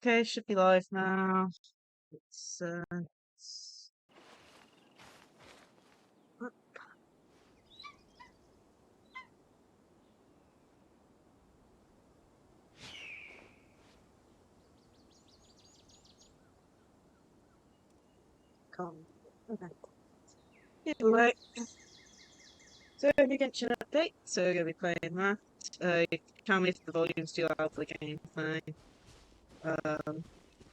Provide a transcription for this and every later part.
Okay, should be live now. It's oh, calm. Okay. Anyway, so new Genshin update. So we're gonna be playing that. You tell me if the volume's too loud for the gameplay. Or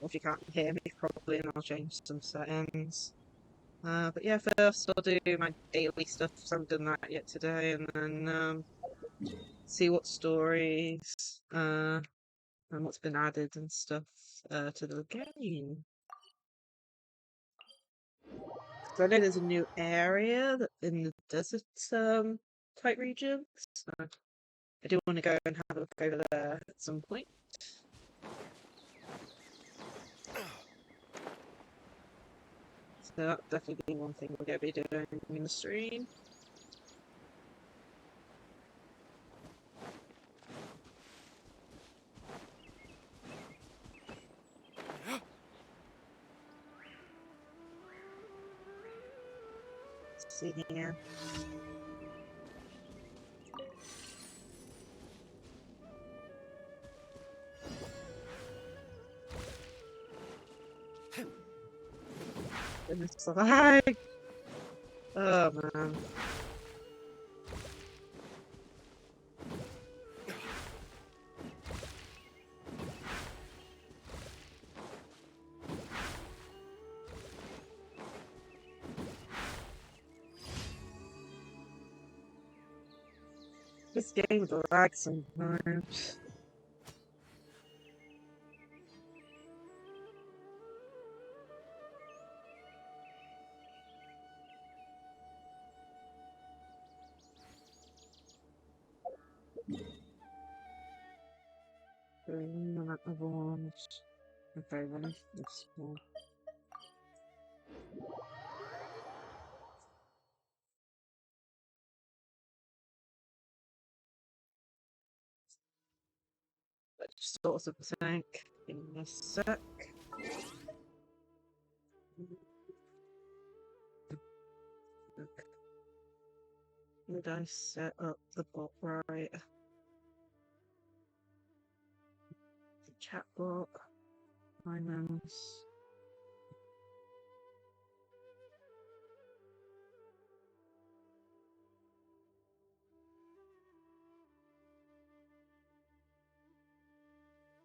if you can't hear me properly, and I'll change some settings. But yeah, first I'll do my daily stuff. So I haven't done that yet today, and then see what stories and what's been added and stuff to the game. So I know there's a new area in the desert type region. So I do want to go and have a look over there at some point. So that's definitely one thing we're going to be doing in the stream. Let's see here. Goodness, the lag! Oh man. This game lags sometimes. Not other ones. Okay, then this one. Let's sort of think. Give me a sec. Did I set up the bot right? The chat bot. Finance.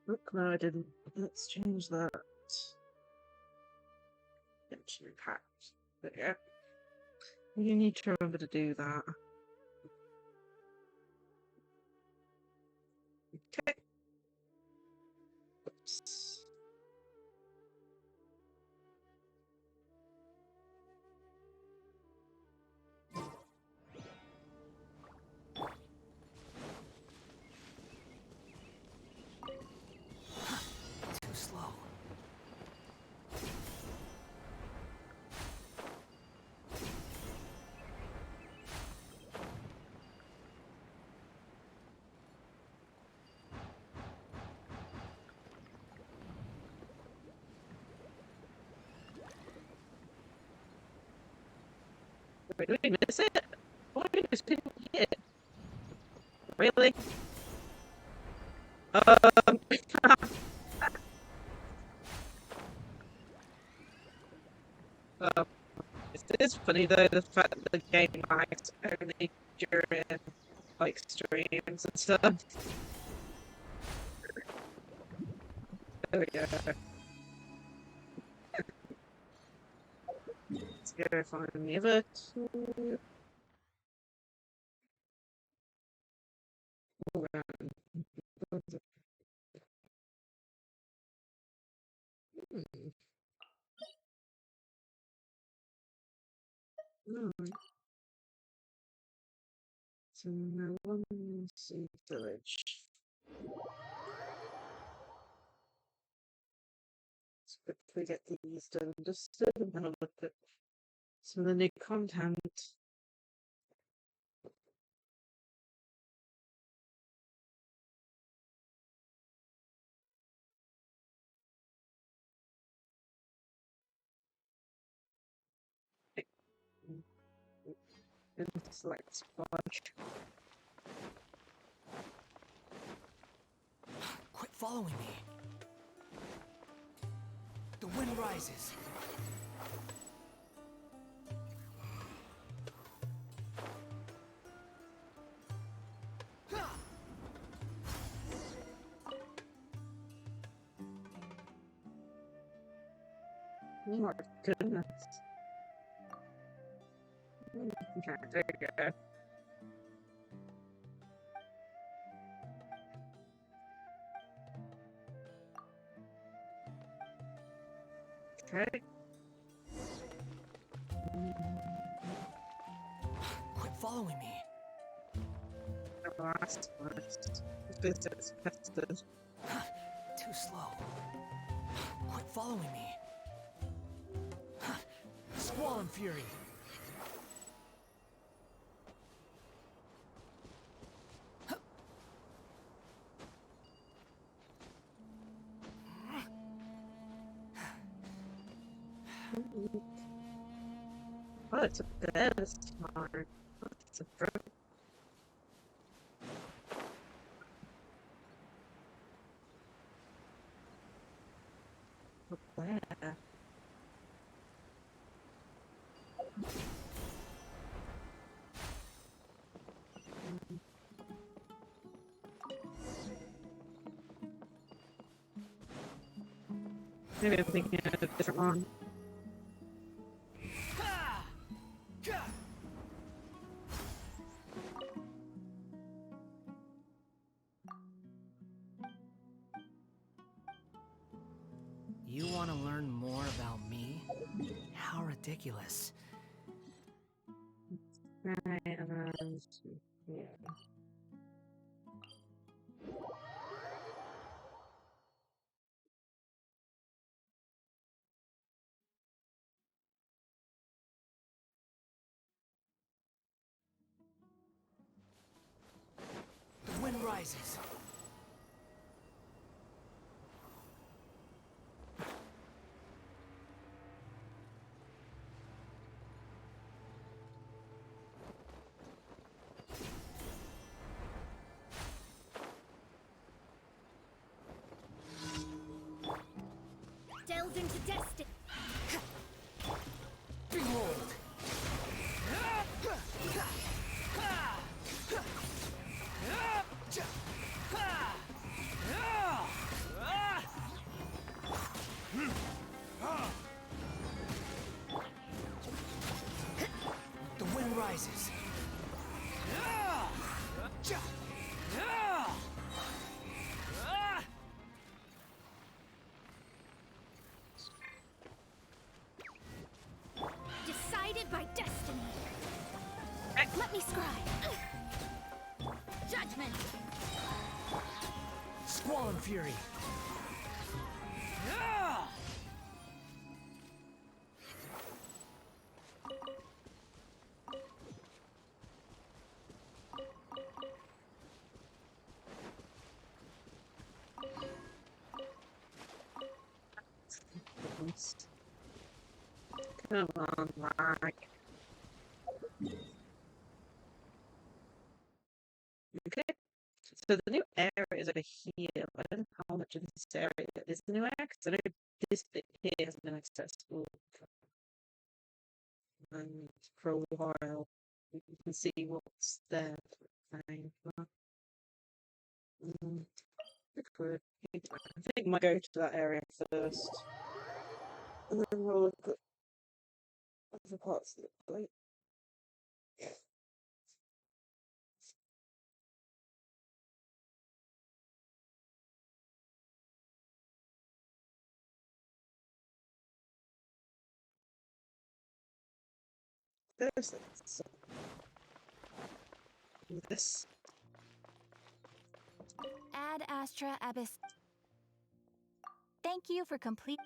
Look, no, I didn't. Let's change that. Genshin Impact. But yeah, you need to remember to do that. Okay. Oops. Too slow. Wait, did we miss it? Why did we miss it? Really? Um, um, it is funny though, the fact that the game lags only during like streams and stuff. Oh yeah. Let's go find the other two. So now one see village. Let's quickly get these done. Just and have a look at some of the new content. Select sponge. Quit following me. The wind rises. Oh my goodness. Okay, there you go. Okay. Quit following me. The last first. This is tested. Too slow. Quit following me. Squall and fury. Oh, it's a best hard. It's a pro. Where? Maybe I'm thinking of a different one. You want to learn more about me? How ridiculous. Right, and then, yeah. The wind rises. Delve into destiny. Behold! The wind rises. Decided by destiny. Let me scribe. Judgment. Squall and fury. Come on, Mike. Okay. So the new area is over here. I don't know how much of this area is new because I know this bit here has been accessible for a while. You can see what's there. Mm, I think I might go to that area first. And then we'll look at other parts of the plate. There's this. Ad Astra Abyss. Thank you for complete.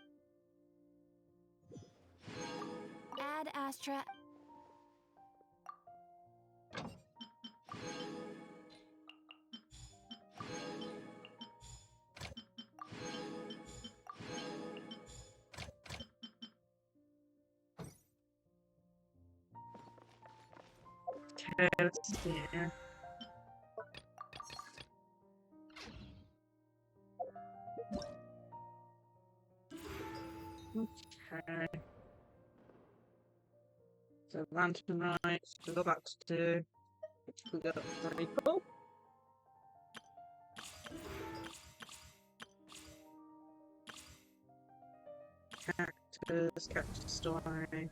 Ad Astra. Okay, let's see here. Okay. So lantern rights, we got that to do. We got Rifle. Character story.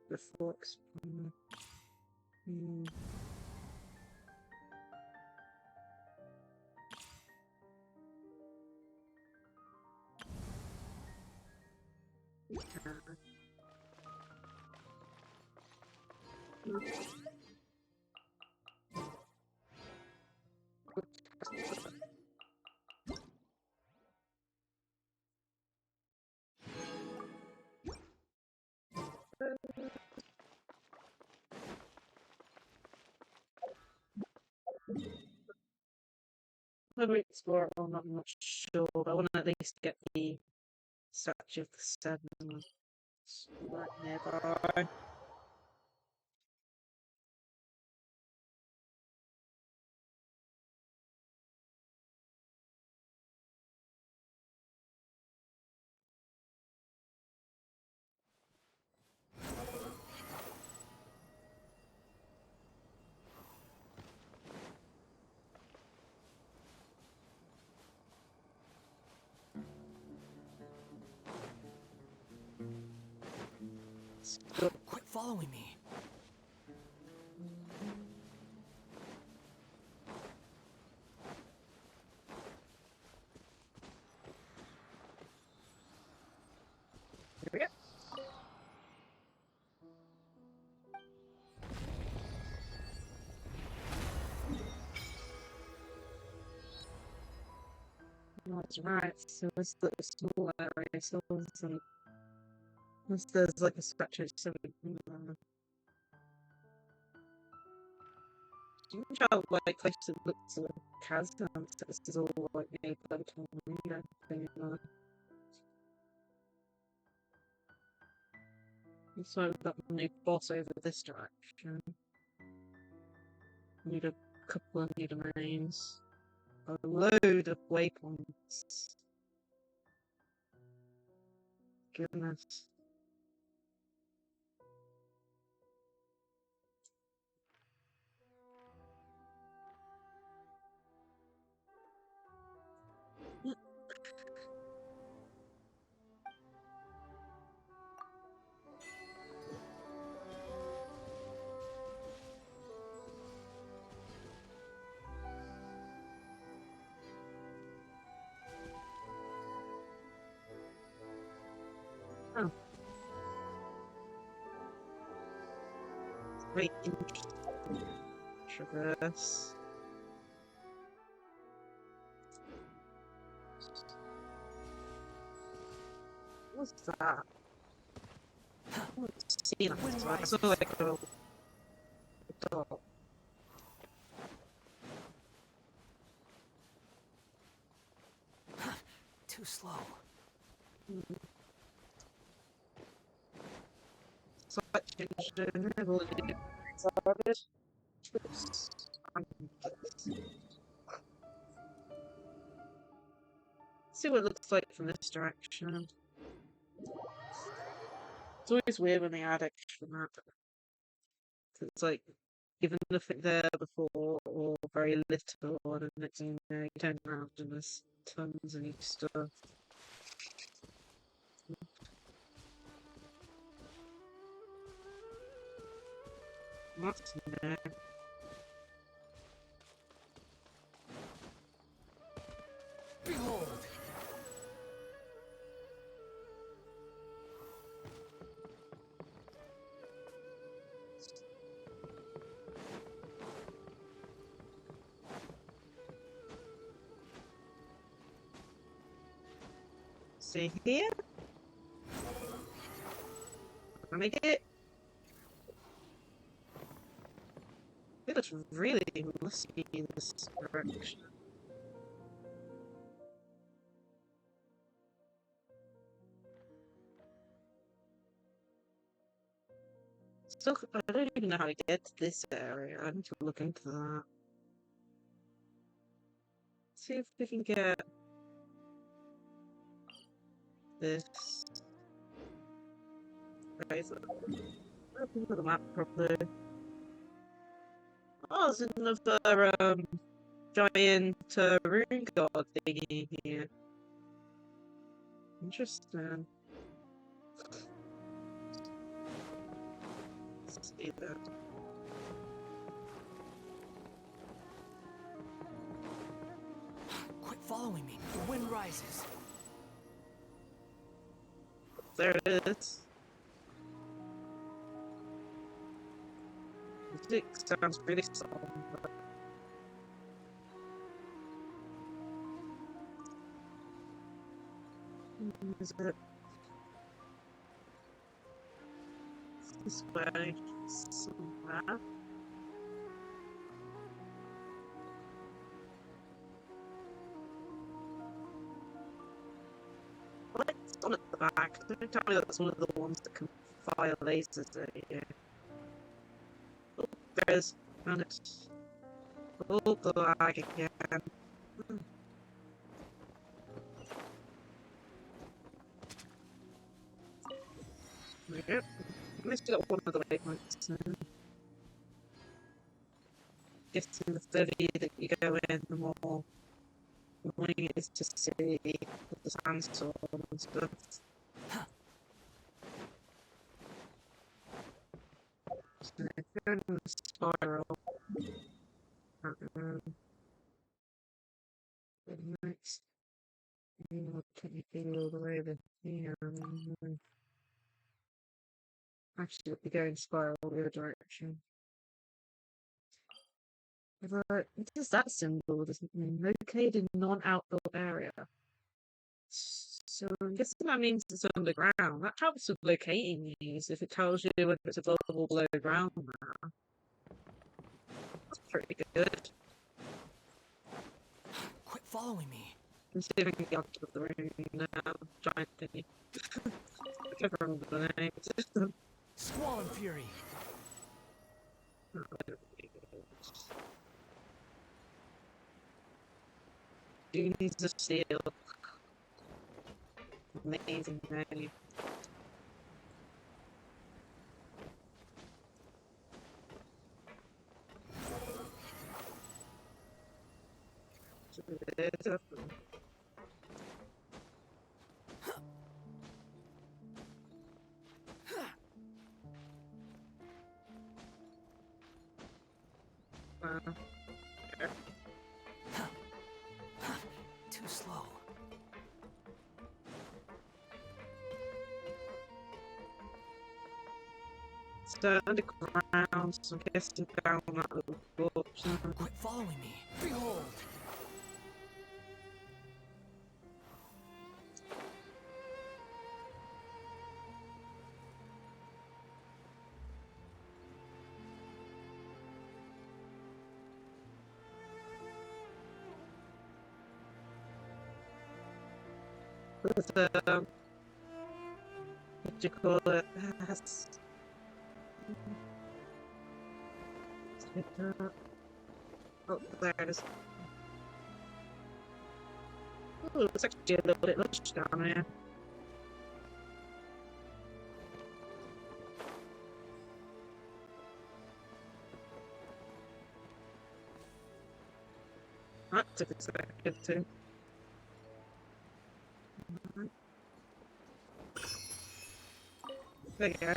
Before explaining. Whether explore it or not, I'm not sure, but I want to at least get the statue of the Seven right nearby. Quit following me. Here we go. That's right, so it's the small area, so there's like a structure, so do you know like place to look to the chasm, so this is all like made by the tornado thing, so we've got a new boss over this direction. Need a couple of new domains. A load of waypoints. Goodness. Oh. Very interesting. Traverse. What's that? I haven't seen that before. I saw like a dog. Too slow. Such a excited. See what it looks like from this direction. It's always weird when they add extra map. It's like even nothing there before or very little, and then next thing you know, you turn around and there's tons of new stuff. What's new? Behold! See here? Can I make it? It looks really musky in this direction. I don't even know how to get to this area. I need to look into that. See if we can get this. Where is it? Look at the map properly. Oh, there's another giant rune god thingy here. Interesting. Let's see that. Quit following me. The wind rises. There it is. The music sounds really solemn, but... Is it this way somewhere? What's on at the back? Don't tell me that's one of the ones that can fire lasers at you. Oh, there's... And it's... Oh, the lag again. Yep. At least we got one of the waypoints. Guessing the further that you go in, the more annoying it is to see with the sandstorm and stuff. So if you're in the spiral, the next thing will take you all the way over here. Actually, it'll be going spiral the other direction. But what is that symbol? Doesn't mean located in non-outdoor area. So I'm guessing that means it's underground. That helps with locating these if it tells you whether it's above or below ground now. That's pretty good. Quit following me. I'm see if I can get onto the room now. Giant thingy. I can't remember the name. Squall and Fury. Dunes of Steel. Amazing name. Too slow. So underground, so I'm guessing down that little corpse. Quit following me. Behold. With what do you call it? Oh, there it is. Oh, it's actually a little bit lush down here. That took a second too. There you go.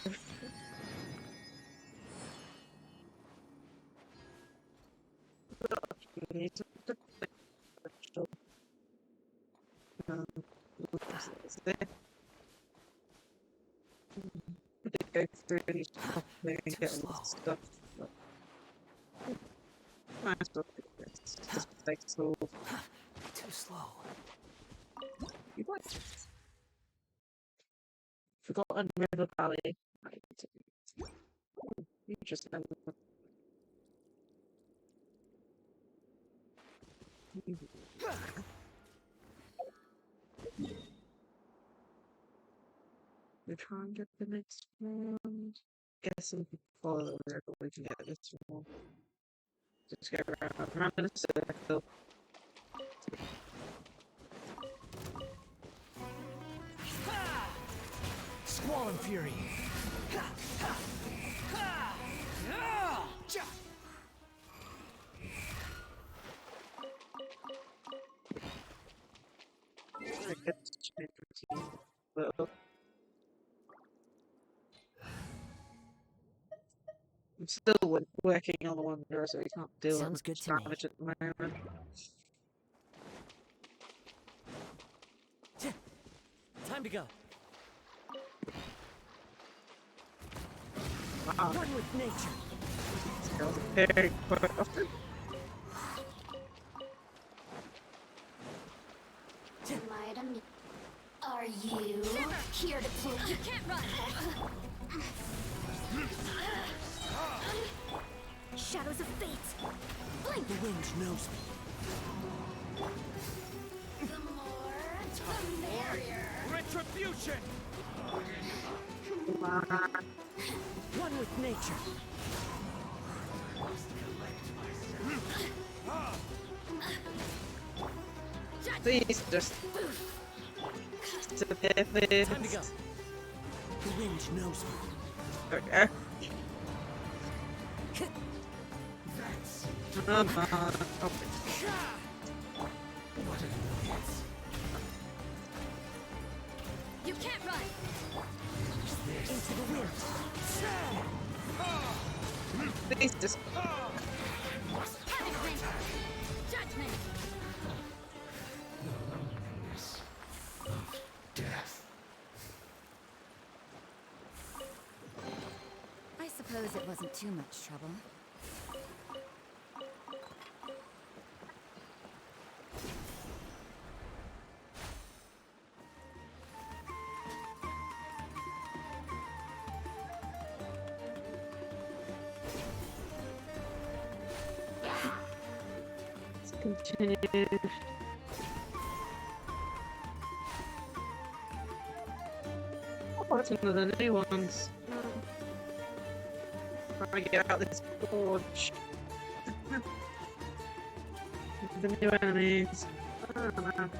Go through these properly and get all this stuff. Might as well do this. Just takes all. Too slow. You like it? Forgotten River Valley. You just know. We try and get the next one. guess we can follow the river. We can get this one. Just go around in a circle. Squall and Fury. I guess change routine a little. I'm still working on the Wanderer, so we can't do Sounds good much to me. damage at the moment. Time to go. Wow, One with nature. skills very quite often. Are you here to prove you can't run? Shadows of fate. Blink. The wind knows me. The more, the merrier. Retribution! Come on. One with nature. Please just disappear, please. Time to go. The wind knows me. Okay. Come on. Oh, You can't run. Into the wind. please just. Punishment. Judgment. I suppose it wasn't too much trouble. Let's continue. What's one of the new ones? Trying to get out this gorge. The new enemies. Oh, man.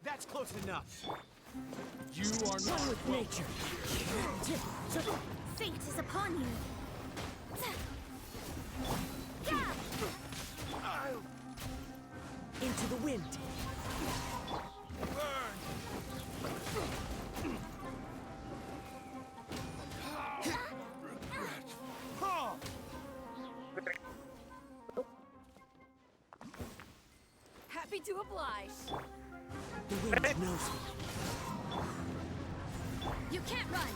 That's close enough. You are not with nature. Fate is upon you. Into the wind. Happy to oblige. The wind knows me. You can't run.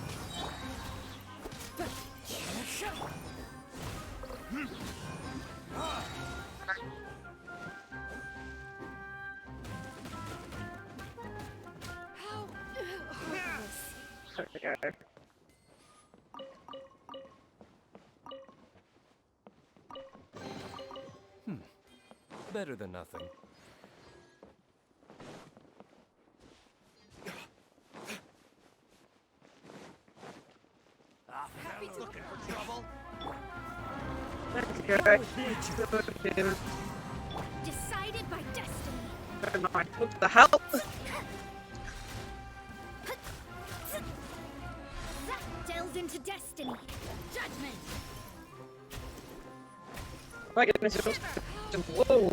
How hopeless. There we go. Better than nothing. Happy to Looking for trouble? Let's go. Good. Decided by destiny. Never mind. What the hell? That delves into destiny. Judgment. My goodness, it was... Whoa!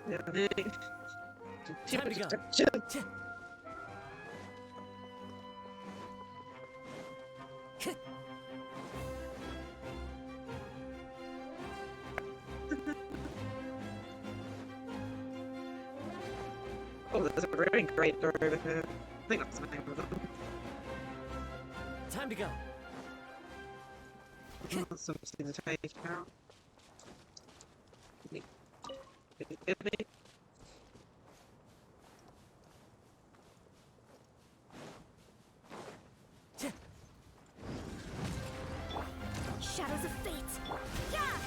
Yeah, too Time much to go. attention. Oh, there's a really great door over here. I think that's the name of them. Time to go. Oh, something to take out. Give me. Shadows of fate. Yeah!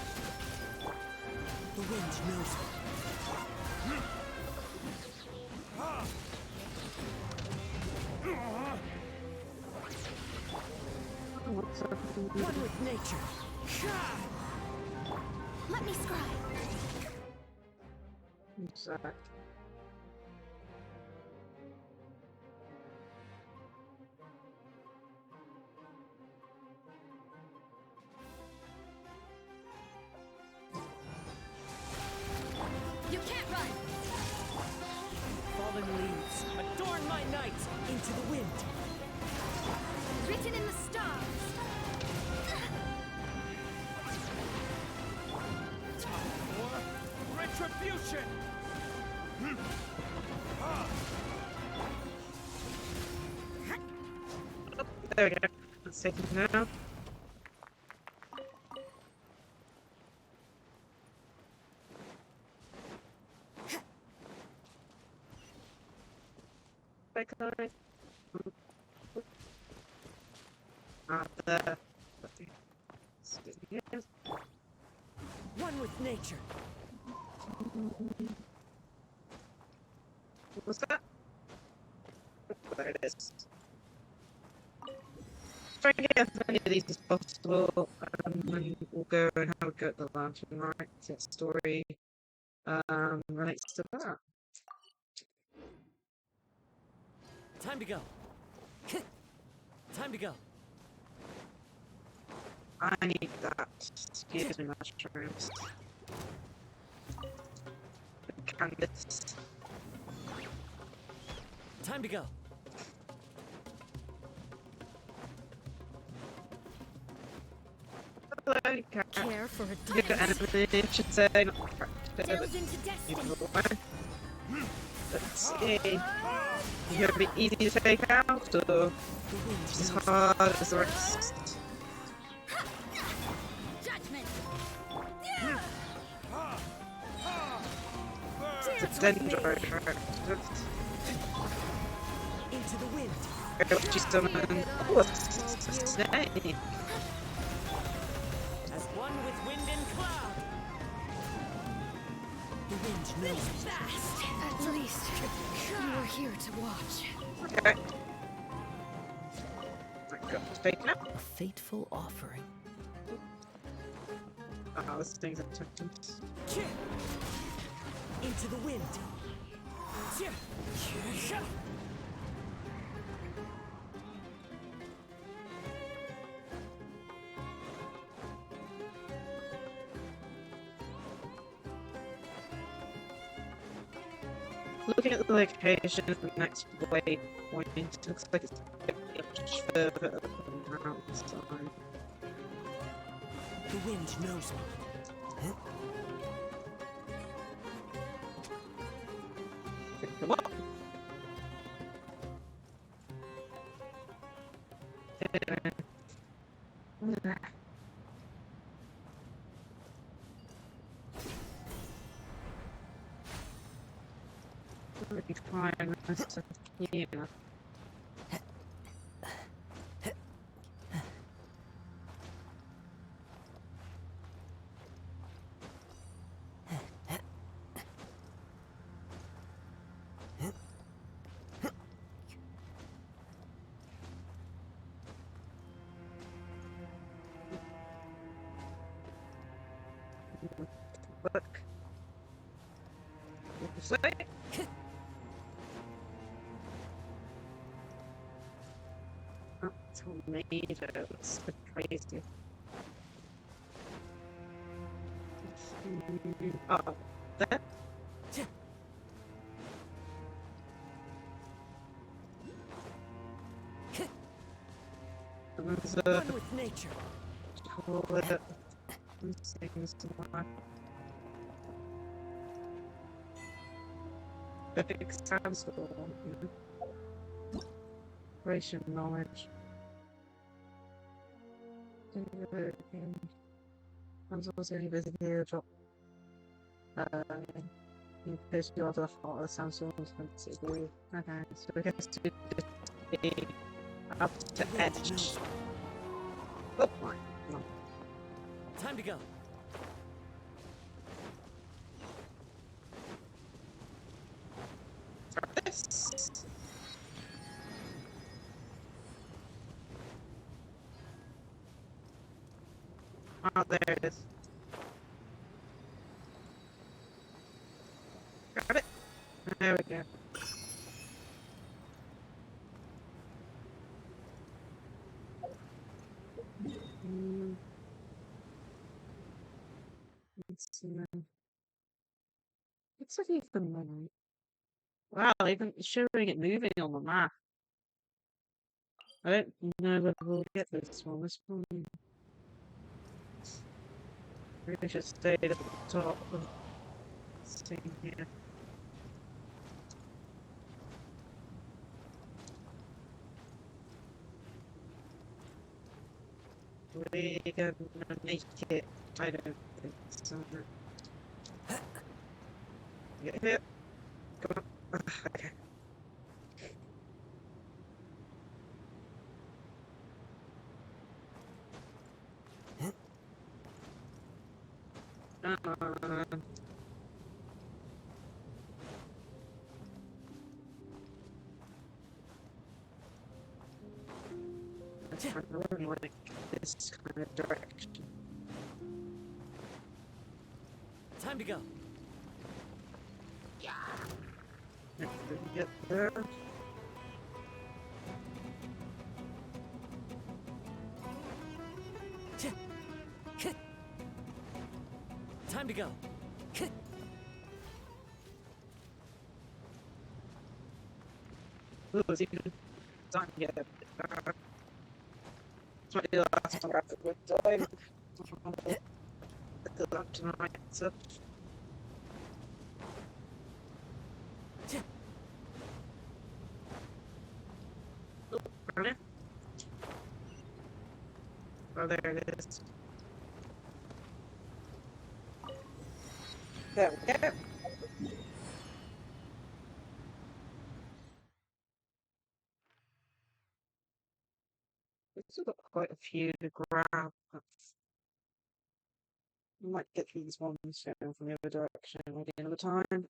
The wind knows me. One with nature. Let me scribe. Exact. You can't run! Fallen leaves, adorn my night into the wind. Written in the stars. Time for retribution. There we go. Let's take it now. Okay. There. Yes. One with nature. What was that? There it is. Try and get as many of these as possible, and then we'll go and have a go at the lantern, right? That story relates to that. Time to go. Time to go. I need that. Excuse me, mushrooms. Candice. Time to go. Hello, cat. Care for a You're an dance. enemy, I should say, not practice. Delves into destiny. Either way. Let's see. You're gonna be easy to take out, or just as hard as the rest? Judgment. It's a dendroid, right? Into the wind. What you summon? Oh, it's a snake. As one with wind and cloud. The wind knows me. Fast. At least you were here to watch. Okay. I got to take it out. A fateful offering. Oh, this thing's attacking. Into the wind. Looking at the location of the next waypoint, it looks like it's a bit much further up on the outside. The wind knows me. Come on! Let me try and rest here. Look. This way. Oh, tornadoes. So crazy. Oh, there. And there's a One with nature. toilet. These things somewhere. big sandstorm, you know. Operation knowledge. I'm supposed to visit here, drop. In case you also follow the sandstorms from Cebu. Okay, so we guess to be up to edge. Oh my, no. Time to go. This. Oh, there it is. Got it. There we go. Let's see. Looks like even more. Wow, even showing it moving on the map. I don't know whether we'll get this one. This one. Maybe should stay at the top of this thing here. We're gonna make it. I don't think so. Get hit. Come on. Okay. I really like this kind of direction. Time to go. If we get there. Time to go. Ooh, it's even time to get there. This might be the last time I have to quit dive. Good luck tonight, so. Oh, there it is. There we go. We've still got quite a few to grab. We might get these ones going from the other direction maybe another time.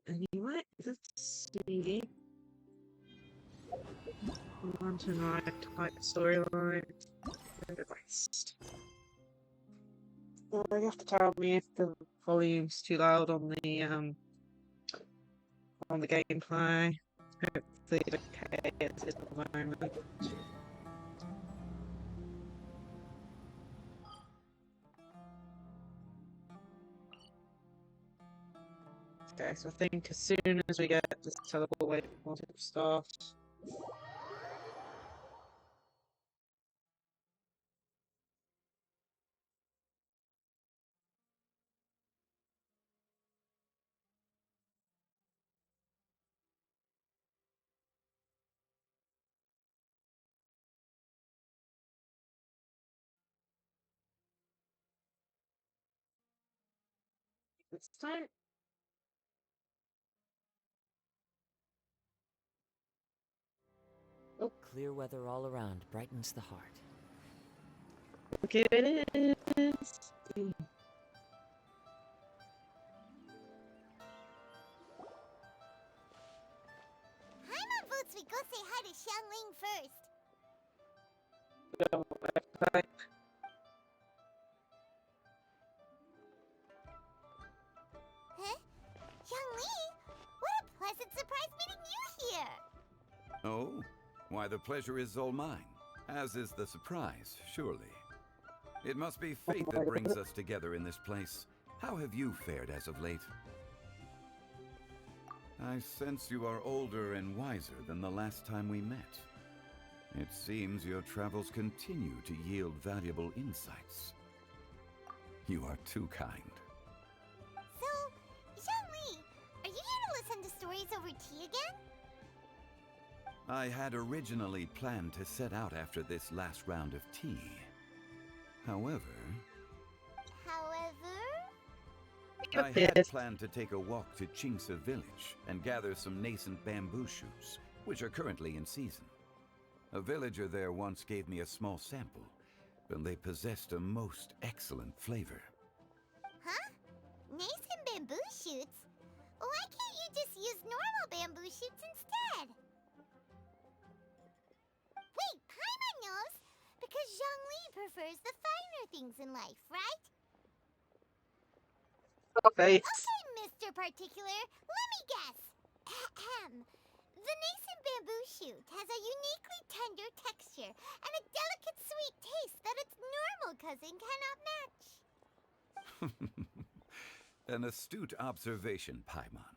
Anyway, let's see. On tonight, type storyline. Request. You have to tell me if the volume's too loud on the gameplay. Hopefully it's okay at the moment. Okay, so I think as soon as we get this teleport wave, we'll start. It's time. Clear weather all around brightens the heart. Okay, it is. Paimon votes we go say hi to Xiangling first. Huh? Xiangling? What a pleasant surprise meeting you here! Oh? Why, the pleasure is all mine. As is the surprise, surely. It must be fate that brings us together in this place. How have you fared as of late? I sense you are older and wiser than the last time we met. It seems your travels continue to yield valuable insights. You are too kind. stories over tea again? I had originally planned to set out after this last round of tea. However, I had planned to take a walk to Chingsa village and gather some nascent bamboo shoots, which are currently in season. A villager there once gave me a small sample, and they possessed a most excellent flavor. Huh? Nascent bamboo shoots? Why can't you just use normal bamboo shoots instead? Wait, Paimon knows! Because Zhongli prefers the finer things in life, right? Okay. Okay, Mr. Particular, let me guess. Ahem. The nascent bamboo shoot has a uniquely tender texture and a delicate sweet taste that its normal cousin cannot match. An astute observation, Paimon.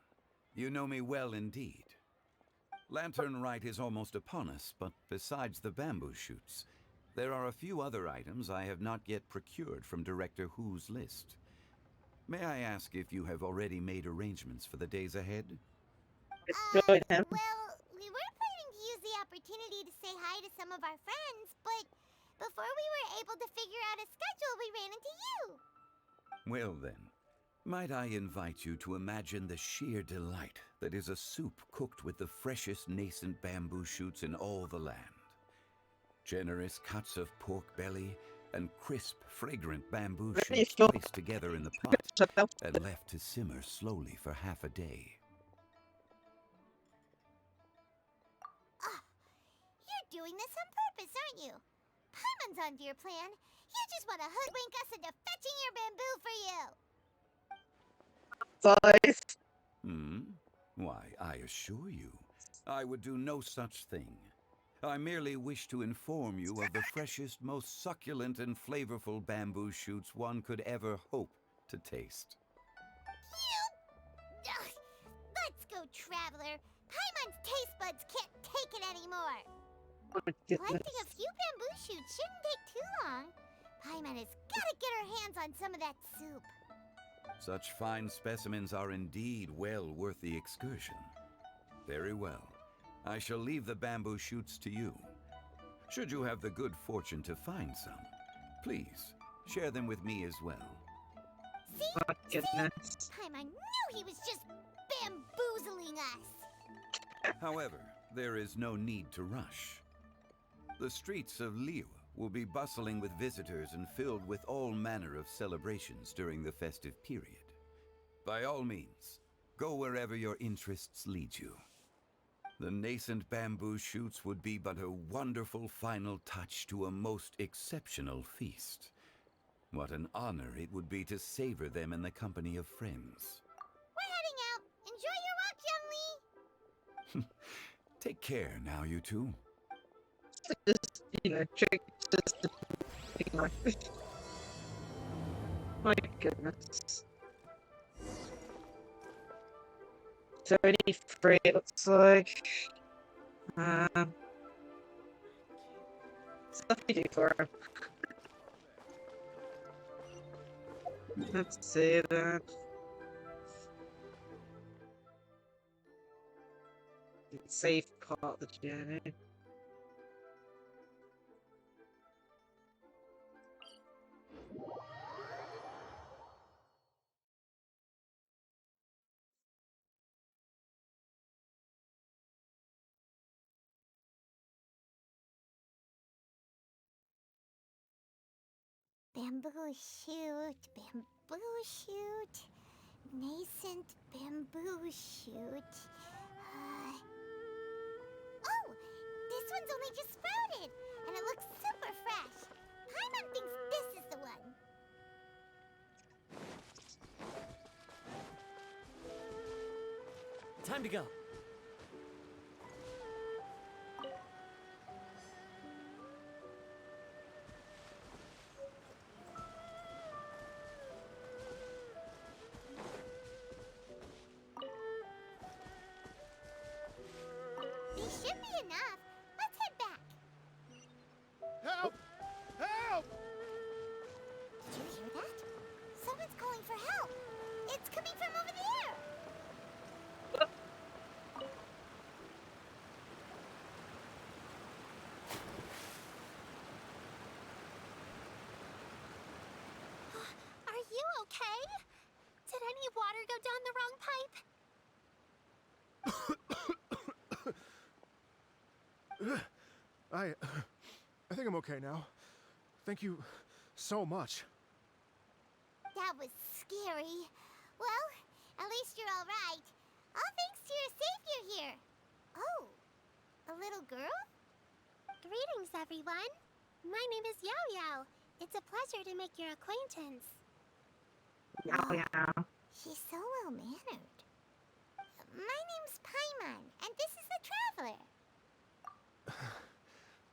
You know me well indeed. Lantern Rite is almost upon us, but besides the bamboo shoots, there are a few other items I have not yet procured from Director Hu's list. May I ask if you have already made arrangements for the days ahead? Join him. Well, we were planning to use the opportunity to say hi to some of our friends, but before we were able to figure out a schedule, we ran into you. Well then, might I invite you to imagine the sheer delight that is a soup cooked with the freshest nascent bamboo shoots in all the land. Generous cuts of pork belly and crisp, fragrant bamboo shoots placed together in the pot and left to simmer slowly for half a day. You're doing this on purpose, aren't you? Paimon's onto your plan. You just want to hoodwink us into fetching your bamboo for you. 5. Why, I assure you, I would do no such thing. I merely wish to inform you of the freshest, most succulent and flavorful bamboo shoots one could ever hope to taste. Ugh. Let's go, Traveler. Paimon's taste buds can't take it anymore. Oh my Collecting goodness. a few bamboo shoots shouldn't take too long. Paimon has got to get her hands on some of that soup. Such fine specimens are indeed well worth the excursion. Very well. I shall leave the bamboo shoots to you. Should you have the good fortune to find some, please share them with me as well. See? Oh my goodness. Paimon knew he was just bamboozling us. However, there is no need to rush. The streets of Liyue will be bustling with visitors and filled with all manner of celebrations during the festive period. By all means, go wherever your interests lead you. The nascent bamboo shoots would be but a wonderful final touch to a most exceptional feast. What an honor it would be to savor them in the company of friends. We're heading out. Enjoy your walk, Zhongli. Take care now, you two. Just, trick, just, my goodness. 33, it looks like. Stuff we do for him. Let's see that. Save part of the journey. Bamboo shoot, nascent bamboo shoot. Oh, this one's only just sprouted, and it looks super fresh. Paimon thinks this is the one. Time to go. These should be enough. Let's head back. Help! Help! Did you hear that? Someone's calling for help. It's coming from over there. okay? Did any water go down the wrong pipe? I think I'm okay now. Thank you so much. That was scary. Well, at least you're all right. All thanks to your savior here. Oh, a little girl? Greetings, everyone. My name is Yao Yao. It's a pleasure to make your acquaintance. Yeah, yeah. She's so well-mannered. My name's Paimon, and this is the Traveler.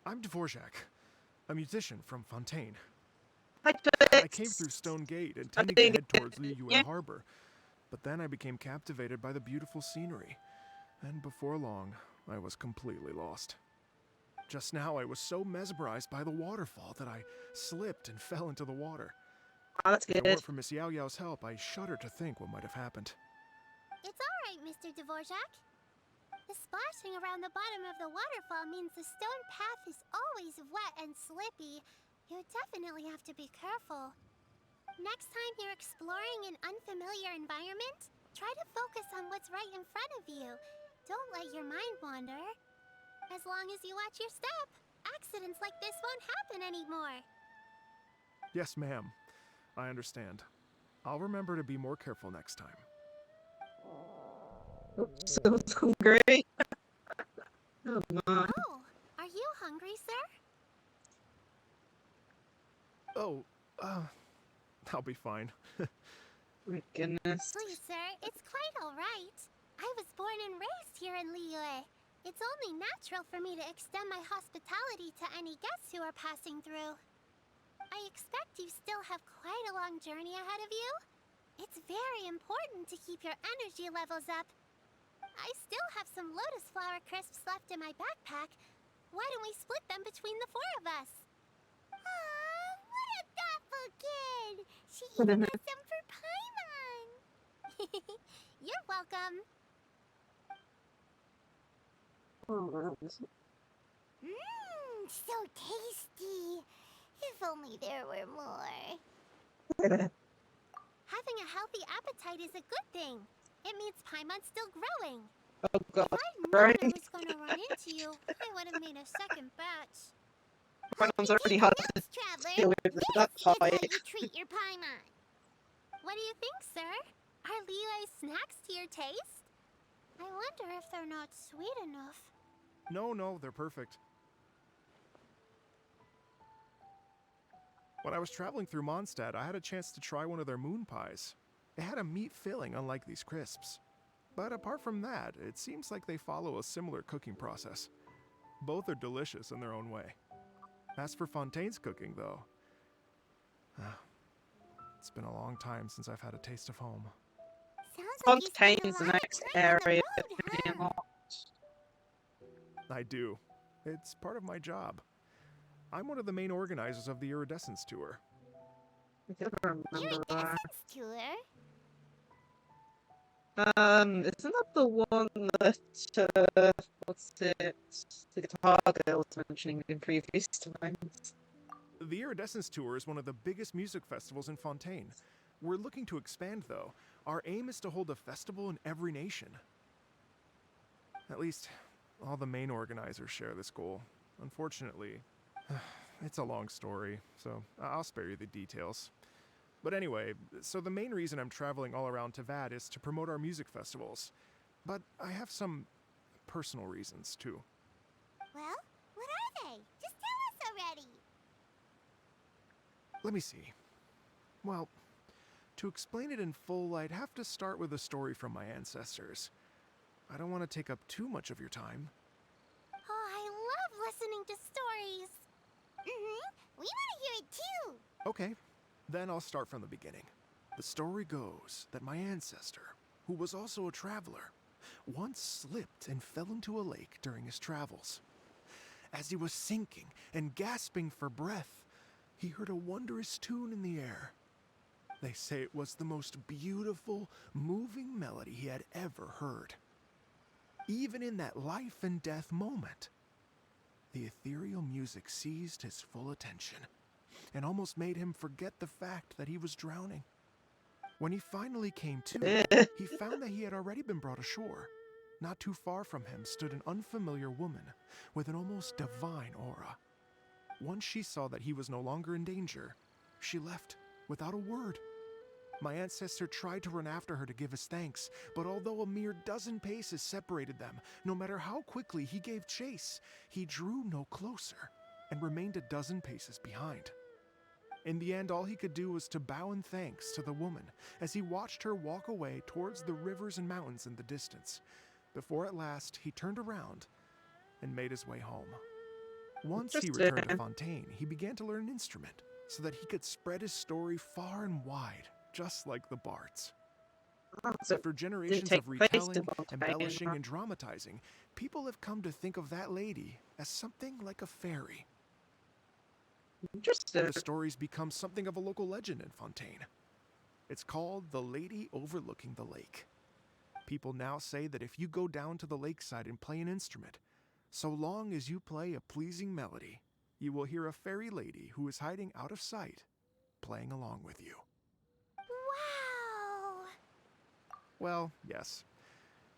I'm Dvorak, a musician from Fontaine. Hi, I came through Stone Gate, intending to head towards Liyue Harbor, but then I became captivated by the beautiful scenery, and before long, I was completely lost. Just now, I was so mesmerized by the waterfall that I slipped and fell into the water. Oh, that's If it good. weren't for Miss Yao Yao's help, I shudder to think what might have happened. It's all right, Mr. Dvorak. The splashing around the bottom of the waterfall means the stone path is always wet and slippy. You definitely have to be careful. Next time you're exploring an unfamiliar environment, try to focus on what's right in front of you. Don't let your mind wander. As long as you watch your step, accidents like this won't happen anymore. Yes, ma'am. I understand. I'll remember to be more careful next time. Oops, I was hungry. Oh my. Oh, are you hungry, sir? Oh, I'll be fine. My goodness. Please, sir, it's quite all right. I was born and raised here in Liyue. It's only natural for me to extend my hospitality to any guests who are passing through. I expect you still have quite a long journey ahead of you. It's very important to keep your energy levels up. I still have some lotus flower crisps left in my backpack. Why don't we split them between the four of us? Aw, what a thoughtful kid! She even has some for Paimon! You're welcome. Mmm, so tasty. If only there were more. Having a healthy appetite is a good thing. It means Paimon's still growing. Oh god. If I'd known Right? I was going to run into you, I would have made a second batch. Everyone's already Take hard to notes, Traveler. deal with that This is how fight. you treat your Paimon. What do you think, sir? Are Liyue's snacks to your taste? I wonder if they're not sweet enough. No, they're perfect. When I was traveling through Mondstadt, I had a chance to try one of their moon pies. It had a meat filling, unlike these crisps. But apart from that, it seems like they follow a similar cooking process. Both are delicious in their own way. As for Fontaine's cooking, though, it's been a long time since I've had a taste of home. Sounds like you spend a Fontaine's the lot of next time on the area. road, huh? I do. It's part of my job. I'm one of the main organizers of the Iridescence Tour. I don't remember that. Iridescence tour? Isn't that the one that, what's it, the guitar girl was mentioning in previous times? The Iridescence Tour is one of the biggest music festivals in Fontaine. We're looking to expand, though. Our aim is to hold a festival in every nation. At least, all the main organizers share this goal. Unfortunately, it's a long story, so I'll spare you the details. But anyway, so the main reason I'm traveling all around Tavad is to promote our music festivals. But I have some personal reasons, too. Well, what are they? Just tell us already. Let me see. Well, to explain it in full, I'd have to start with a story from my ancestors. I don't want to take up too much of your time. Oh, I love listening to stories. We want to hear it too. Okay, then I'll start from the beginning. The story goes that my ancestor, who was also a traveler, once slipped and fell into a lake during his travels. As he was sinking and gasping for breath, he heard a wondrous tune in the air. They say it was the most beautiful, moving melody he had ever heard. Even in that life and death moment, the ethereal music seized his full attention and almost made him forget the fact that he was drowning. When he finally came to, he found that he had already been brought ashore. Not too far from him stood an unfamiliar woman with an almost divine aura. Once she saw that he was no longer in danger, she left without a word. My ancestor tried to run after her to give his thanks, but although a mere dozen paces separated them, no matter how quickly he gave chase, he drew no closer and remained a dozen paces behind. In the end, all he could do was to bow in thanks to the woman as he watched her walk away towards the rivers and mountains in the distance, before at last he turned around and made his way home. Once he returned to Fontaine, he began to learn an instrument so that he could spread his story far and wide, just like the bards. After generations of retelling, embellishing, and dramatizing, people have come to think of that lady as something like a fairy. Interesting. The story's become something of a local legend in Fontaine. It's called the Lady Overlooking the Lake. People now say that if you go down to the lakeside and play an instrument, so long as you play a pleasing melody, you will hear a fairy lady who is hiding out of sight, playing along with you. Wow! Well, yes.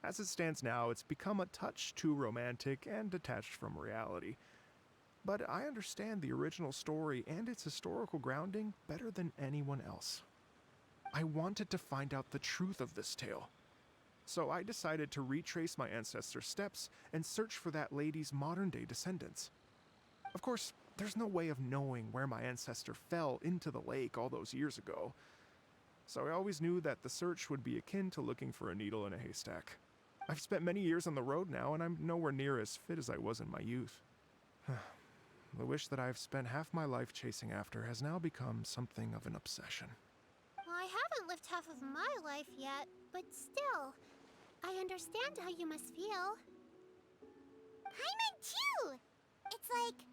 As it stands now, it's become a touch too romantic and detached from reality. But I understand the original story and its historical grounding better than anyone else. I wanted to find out the truth of this tale. So I decided to retrace my ancestors' steps and search for that lady's modern-day descendants. Of course, there's no way of knowing where my ancestor fell into the lake all those years ago. So I always knew that the search would be akin to looking for a needle in a haystack. I've spent many years on the road now, and I'm nowhere near as fit as I was in my youth. The wish that I've spent half my life chasing after has now become something of an obsession. I haven't lived half of my life yet, but still, I understand how you must feel. I meant too! It's like...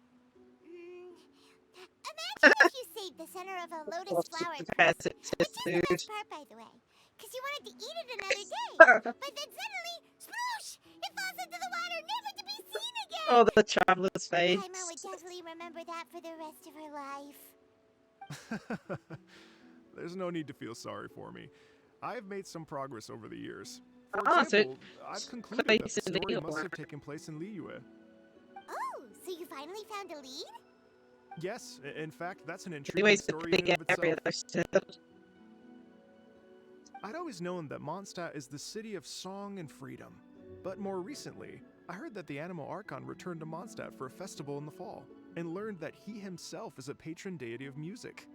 imagine if you saved the center of a lotus flower plant. Which is the best part, by the way. Because you wanted to eat it another day. But then suddenly, sploosh! It falls into the water, never to be seen again! Oh, the traveler's face. Paimon would definitely remember that for the rest of her life. There's no need to feel sorry for me. I've made some progress over the years. For So example, I've concluded that the story must have taken place in Liyue. Oh, so you finally found a lead? Yes, in fact, that's an intriguing Anyways, the story in big and of area itself. though still. I'd always known that Mondstadt is the city of song and freedom. But more recently, I heard that the Animal Archon returned to Mondstadt for a festival in the fall, and learned that he himself is a patron deity of music.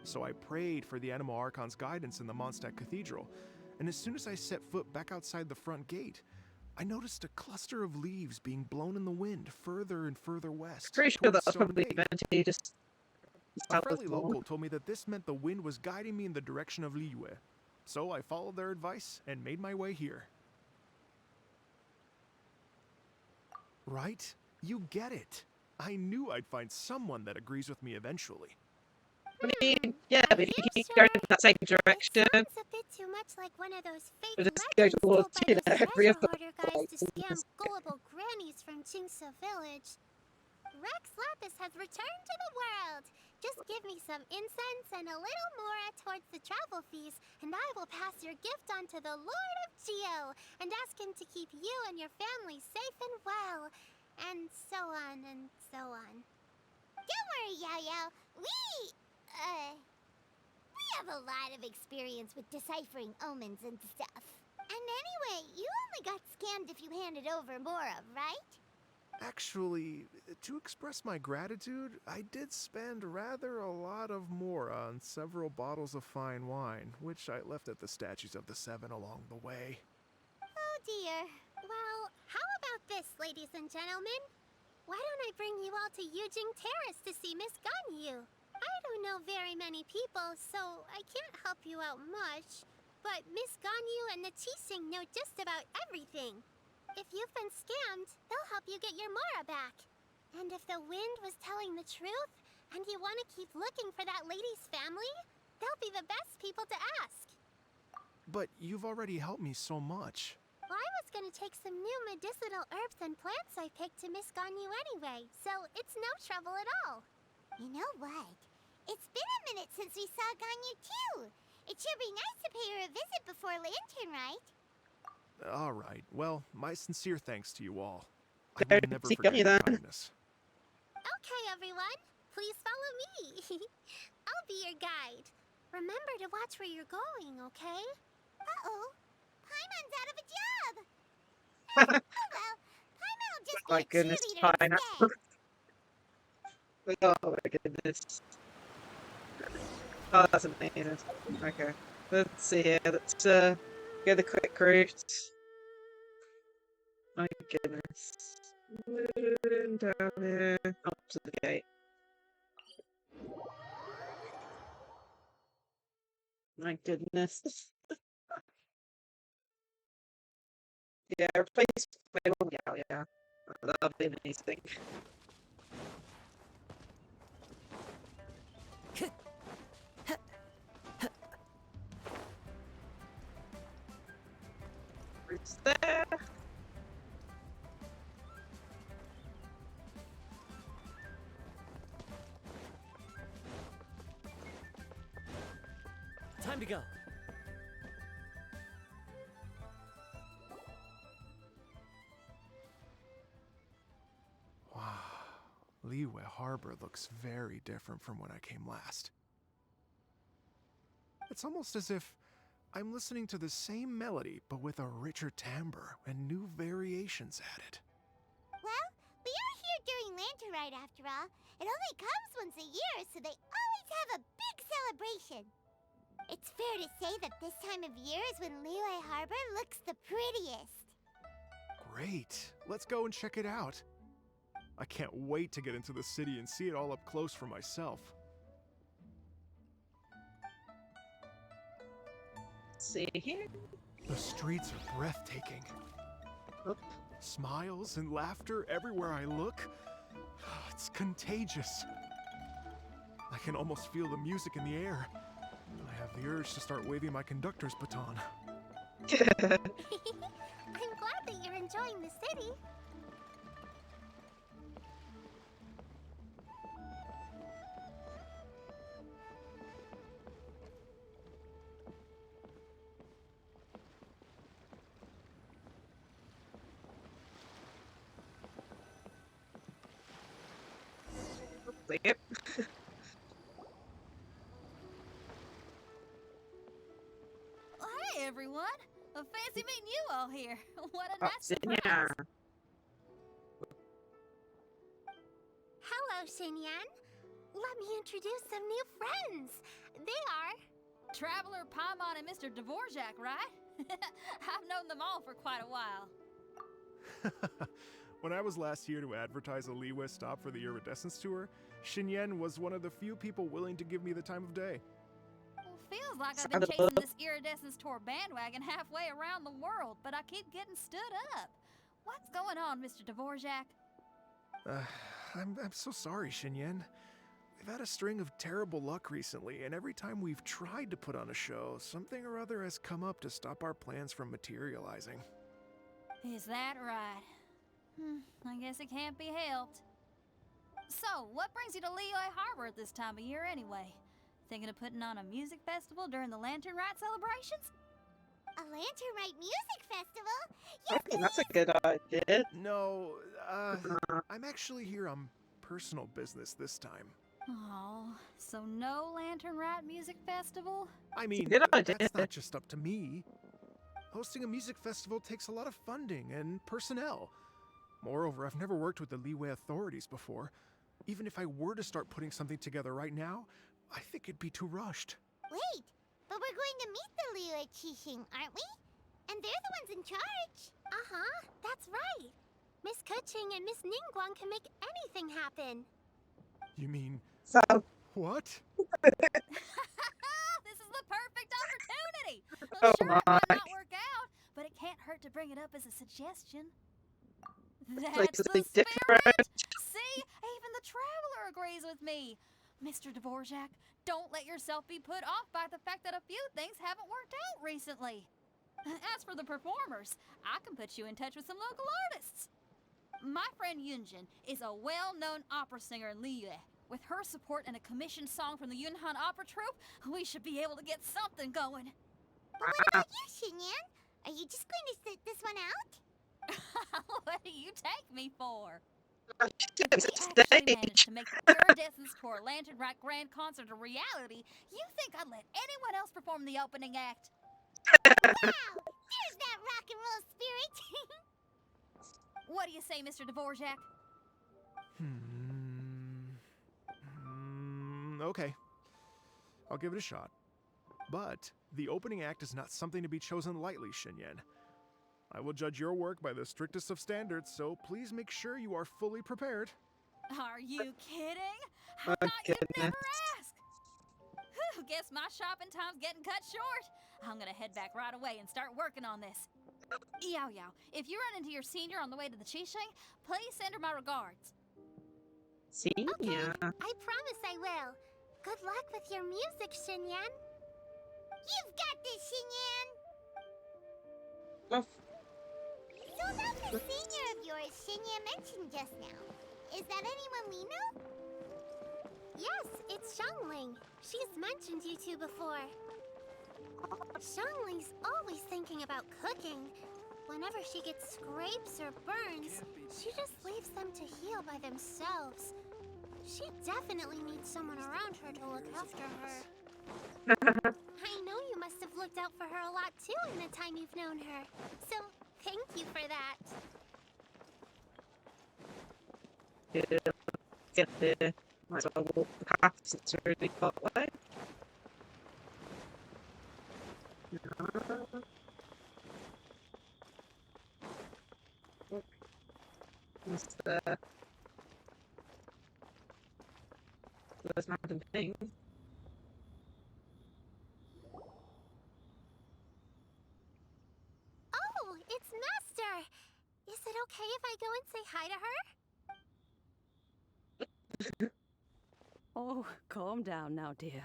So I prayed for the Animal Archon's guidance in the Mondstadt Cathedral, and as soon as I set foot back outside the front gate, I noticed a cluster of leaves being blown in the wind further and further west. Pretty sure towards that was Stone probably Gate. meant to just A friendly local told me that this meant the wind was guiding me in the direction of Liyue. So I followed their advice and made my way here. Right? You get it. I knew I'd find someone that agrees with me eventually. I mean, yeah, but if you keep going in that same direction, It sounds a bit too much like one of those fake we'll just go legends told towards, by you those know, every treasure other hoarder guys to scam place. gullible grannies from Jingsa Village. Rex Lapis has returned to the world. Just give me some incense and a little mora towards the travel fees, and I will pass your gift on to the Lord of Geo and ask him to keep you and your family safe and well. And so on and so on. Don't worry, Yao-Yao. We have a lot of experience with deciphering omens and stuff. And anyway, you only got scammed if you handed over Mora, right? Actually, to express my gratitude, I did spend rather a lot of mora on several bottles of fine wine, which I left at the Statues of the Seven along the way. Oh dear. Well, how about this, ladies and gentlemen? Why don't I bring you all to Yujing Terrace to see Miss Ganyu? I don't know very many people, so I can't help you out much. But Miss Ganyu and the Qixing know just about everything. If you've been scammed, they'll help you get your Mora back. And if the wind was telling the truth, and you want to keep looking for that lady's family, they'll be the best people to ask. But you've already helped me so much. Well, I was going to take some new medicinal herbs and plants I picked to Miss Ganyu anyway, so it's no trouble at all. You know what? It's been a minute since we saw Ganyu too. It should be nice to pay her a visit before Lantern, right? All right. Well, my sincere thanks to you all. I Go will never see forget Gummy your then. kindness. Okay, everyone. Please follow me. I'll be your guide. Remember to watch where you're going, okay? Uh-oh. Paimon's out of a job. Oh well. Paimon will just be My a goodness, cheerleader pineapple. instead. Oh my goodness. Oh, that's amazing. Okay. Let's see here. Let's go the quick route. My goodness. Down here. Up to the gate. My goodness. Yeah, replace my one. Yeah. That'll be amazing. It's there. Time to go. Wow. Liyue Harbor looks very different from when I came last. It's almost as if I'm listening to the same melody, but with a richer timbre and new variations added. Well, we are here during Lantern Rite after all. It only comes once a year, so they always have a big celebration. It's fair to say that this time of year is when Liyue Harbor looks the prettiest. Great. Let's go and check it out. I can't wait to get into the city and see it all up close for myself. See here. The streets are breathtaking. Oop. Smiles and laughter everywhere I look. It's contagious. I can almost feel the music in the air. I have the urge to start waving my conductor's baton. I'm glad that you're enjoying the city. Yep. Hey everyone! Fancy meeting you all here. What a nice Senior. surprise! Hello, Xinyan. Let me introduce some new friends. They are... Traveler, Paimon, and Mr. Dvorak, right? I've known them all for quite a while. When I was last here to advertise a Liyue stop for the Iridescence tour, Xinyan was one of the few people willing to give me the time of day. Well, feels like I've been chasing this Iridescence tour bandwagon halfway around the world, but I keep getting stood up. What's going on, Mr. Dvorak? I'm so sorry, Xinyan. We've had a string of terrible luck recently, and every time we've tried to put on a show, something or other has come up to stop our plans from materializing. Is that right? I guess it can't be helped. So, what brings you to Liyue Harbor at this time of year anyway? Thinking of putting on a music festival during the Lantern Rite celebrations? A Lantern Rite music festival? I Yes, think that's a good idea. No, I'm actually here on personal business this time. Oh, so no Lantern Rite music festival? I mean, good idea. that's not just up to me. Hosting a music festival takes a lot of funding and personnel. Moreover, I've never worked with the Liyue authorities before. Even if I were to start putting something together right now, I think it'd be too rushed. Wait, but we're going to meet the Liyue Qixing, aren't we? And they're the ones in charge. Uh-huh, that's right. Miss Keqing and Miss Ningguang can make anything happen. You mean, So, what? This is the perfect opportunity! Oh Well, sure, it might my. not work out, but it can't hurt to bring it up as a suggestion. like That's the something spirit! different. See? Even the Traveler agrees with me. Mr. Dvorak, don't let yourself be put off by the fact that a few things haven't worked out recently. As for the performers, I can put you in touch with some local artists. My friend Yunjin is a well-known opera singer in Liyue. With her support and a commissioned song from the Yunhan Opera Troupe, we should be able to get something going. But what about you, Xinyan? Are you just going to sit this one out? What do you take me for? It's We actually managed to make the Iridescence Tour Lantern Rock Grand Concert a reality. You think I'd let anyone else perform the opening act? Wow! There's that rock and roll spirit! What do you say, Mr. Dvorak? Okay. I'll give it a shot. But the opening act is not something to be chosen lightly, Xinyan. I will judge your work by the strictest of standards, so please make sure you are fully prepared. Are you kidding? I thought you'd never ask. Whew, guess my shopping time's getting cut short. I'm gonna head back right away and start working on this. Yao Yao, if you run into your senior on the way to the Qixing, please send her my regards. See? Okay, Yeah. I promise I will. Good luck with your music, Xinyan. You've got this, Xinyan! Well, So about the senior of yours Xinyan mentioned just now. Is that anyone we know? Yes, it's Xiangling. She's mentioned you two before. Xiangling's always thinking about cooking. Whenever she gets scrapes or burns, she just leaves them to heal by themselves. She definitely needs someone around her to look after her. I know you must have looked out for her a lot too in the time you've known her. So, thank you for that. get there. Might as well walk the path since it's already got way. What's there? There's Madam Ping. Oh, it's Master! Is it okay if I go and say hi to her? Oh, calm down now, dear.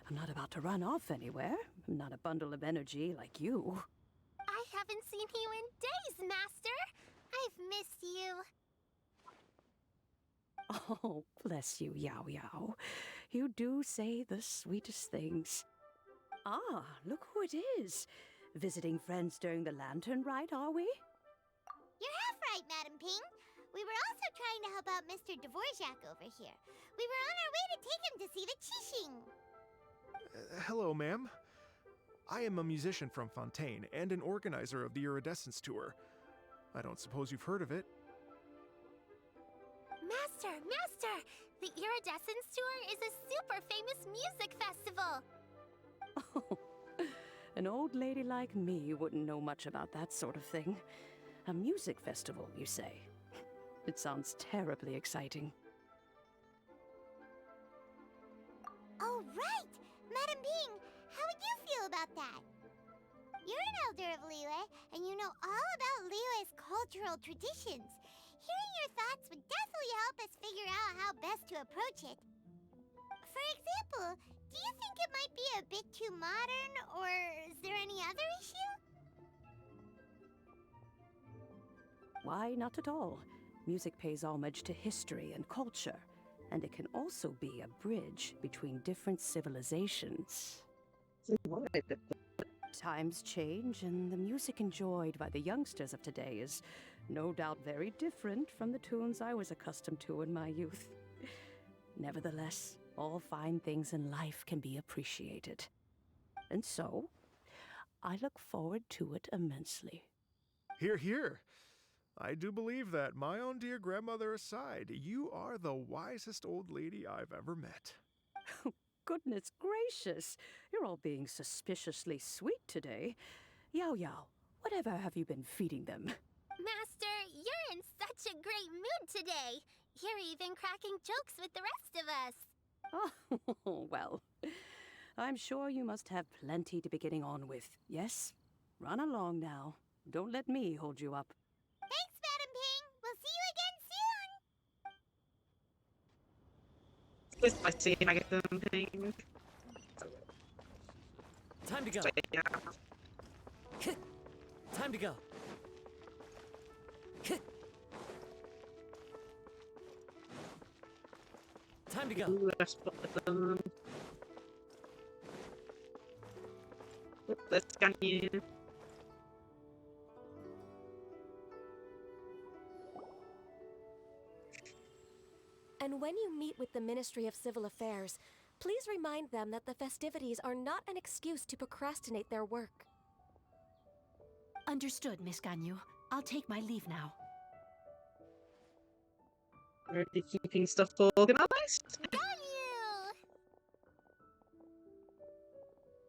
I'm not about to run off anywhere. I'm not a bundle of energy like you. I haven't seen you in days, Master! I've missed you. Oh, bless you, Yao Yao. You do say the sweetest things. Ah, look who it is. Visiting friends during the lantern ride, are we? You're half right, Madam Ping. We were also trying to help out Mr. Dvorak over here. We were on our way to take him to see the Qixing. Hello, ma'am. I am a musician from Fontaine and an organizer of the Iridescence Tour. I don't suppose you've heard of it. Master! The Iridescence Tour is a super famous music festival! Oh, an old lady like me wouldn't know much about that sort of thing. A music festival, you say? It sounds terribly exciting. Oh, right! Madam Ping, how would you feel about that? You're an elder of Liyue, and you know all about Liyue's cultural traditions. Hearing your thoughts would definitely help us figure out how best to approach it. For example, do you think it might be a bit too modern, or is there any other issue? Why, not at all. Music pays homage to history and culture, and it can also be a bridge between different civilizations. Times change, and the music enjoyed by the youngsters of today is no doubt very different from the tunes I was accustomed to in my youth. Nevertheless, all fine things in life can be appreciated. And so, I look forward to it immensely. Hear, hear. I do believe that, my own dear grandmother aside, you are the wisest old lady I've ever met. Goodness gracious, you're all being suspiciously sweet today. Yao Yao, whatever have you been feeding them? Master, you're in such a great mood today. You're even cracking jokes with the rest of us. Oh, well, I'm sure you must have plenty to be getting on with. Yes? Run along now. Don't let me hold you up. Thanks, Madam Ping. We'll see you again soon. This I see Madam Ping. Time to go. Yeah. Time to go. Time Time to go. Ooh, I spotted them. Oop, let's scan you. And when you meet with the Ministry of Civil Affairs, please remind them that the festivities are not an excuse to procrastinate their work. Understood, Miss Ganyu. I'll take my leave now. Already keeping stuff organized. Ganyu!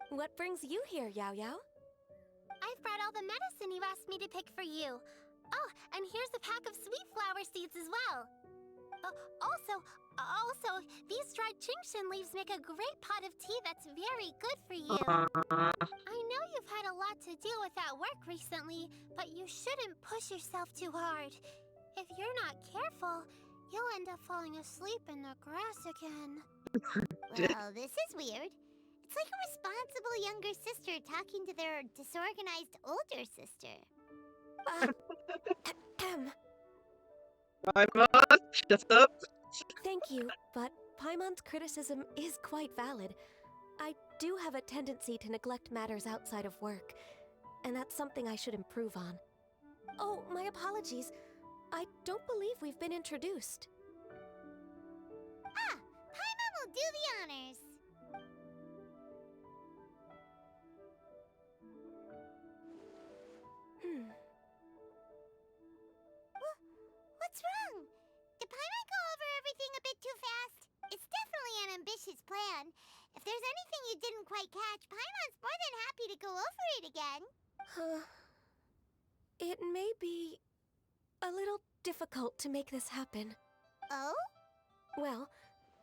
What brings you here, Yao Yao? I've brought all the medicine you asked me to pick for you. Oh, and here's a pack of sweet flower seeds as well. Also, these dried Genshin leaves make a great pot of tea that's very good for you. I know you've had a lot to deal with at work recently, but you shouldn't push yourself too hard. If you're not careful, you'll end up falling asleep in the grass again. Well, this is weird. It's like a responsible younger sister talking to their disorganized older sister. Paimon, shut up. Thank you, but Paimon's criticism is quite valid. I do have a tendency to neglect matters outside of work, and that's something I should improve on. Oh, my apologies. I don't believe we've been introduced. Ah, Paimon will do the honors. What's wrong? Did Paimon go over everything a bit too fast? It's definitely an ambitious plan. If there's anything you didn't quite catch, Paimon's more than happy to go over it again. It may be a little difficult to make this happen. Oh? Well,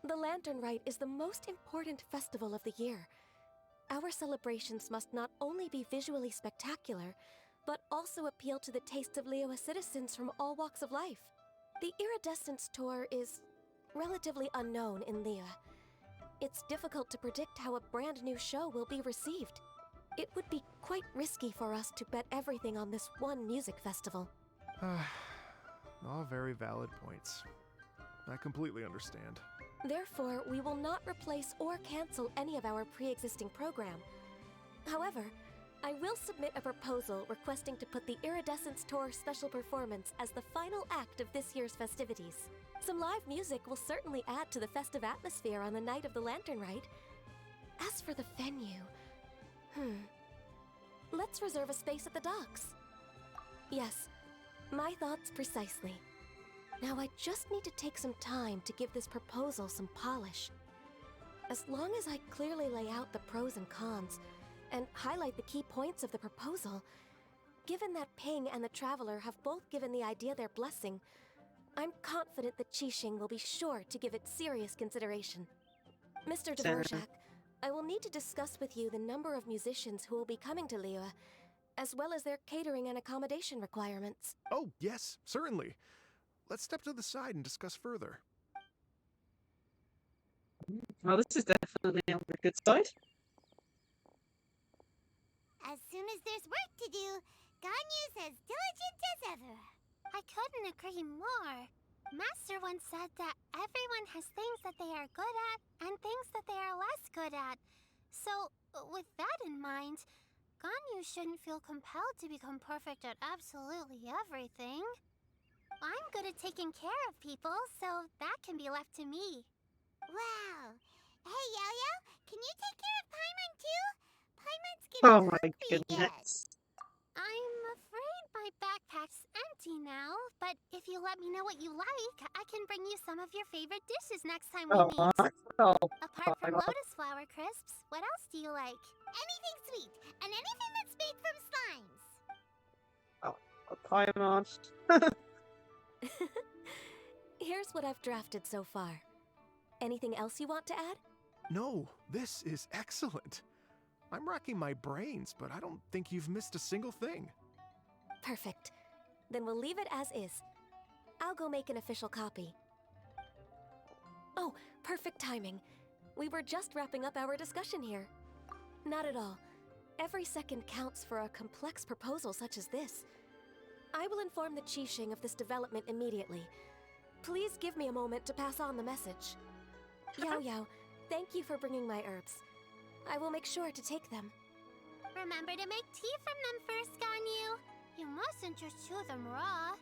the Lantern Rite is the most important festival of the year. Our celebrations must not only be visually spectacular, but also appeal to the tastes of Liyue citizens from all walks of life. The Iridescence Tour is relatively unknown in Liyue. It's difficult to predict how a brand new show will be received. It would be quite risky for us to bet everything on this one music festival. All very valid points. I completely understand. Therefore, we will not replace or cancel any of our pre-existing program. However, I will submit a proposal requesting to put the Iridescence Tour special performance as the final act of this year's festivities. Some live music will certainly add to the festive atmosphere on the night of the Lantern Rite. As for the venue... Let's reserve a space at the docks. Yes, my thoughts precisely. Now I just need to take some time to give this proposal some polish. As long as I clearly lay out the pros and cons, and highlight the key points of the proposal, given that Ping and the Traveler have both given the idea their blessing, I'm confident that Qixing will be sure to give it serious consideration. Mr. Dvorak, I will need to discuss with you the number of musicians who will be coming to Liyue, as well as their catering and accommodation requirements. Oh, yes, certainly. Let's step to the side and discuss further. Well, this is definitely on the good side. As soon as there's work to do, Ganyu's as diligent as ever. I couldn't agree more. Master once said that everyone has things that they are good at and things that they are less good at. So, with that in mind, Ganyu shouldn't feel compelled to become perfect at absolutely everything. I'm good at taking care of people, so that can be left to me. Wow. Hey, Yo-Yo, can you take care of Paimon too? Paimon's getting Oh my hungry again. goodness. I'm afraid my backpack's empty now, but if you let me know what you like, I can bring you some of your favorite dishes next time we meet. Apart from lotus flower crisps, what else do you like? Anything sweet, and anything that's made from slimes. Paimon. Here's what I've drafted so far. Anything else you want to add? No, this is excellent. I'm racking my brains, but I don't think you've missed a single thing. Perfect. Then we'll leave it as is. I'll go make an official copy. Oh, perfect timing. We were just wrapping up our discussion here. Not at all. Every second counts for a complex proposal such as this. I will inform the Qixing of this development immediately. Please give me a moment to pass on the message. Yao Yao, thank you for bringing my herbs. I will make sure to take them. Remember to make tea from them first, Ganyu. You mustn't just chew them raw.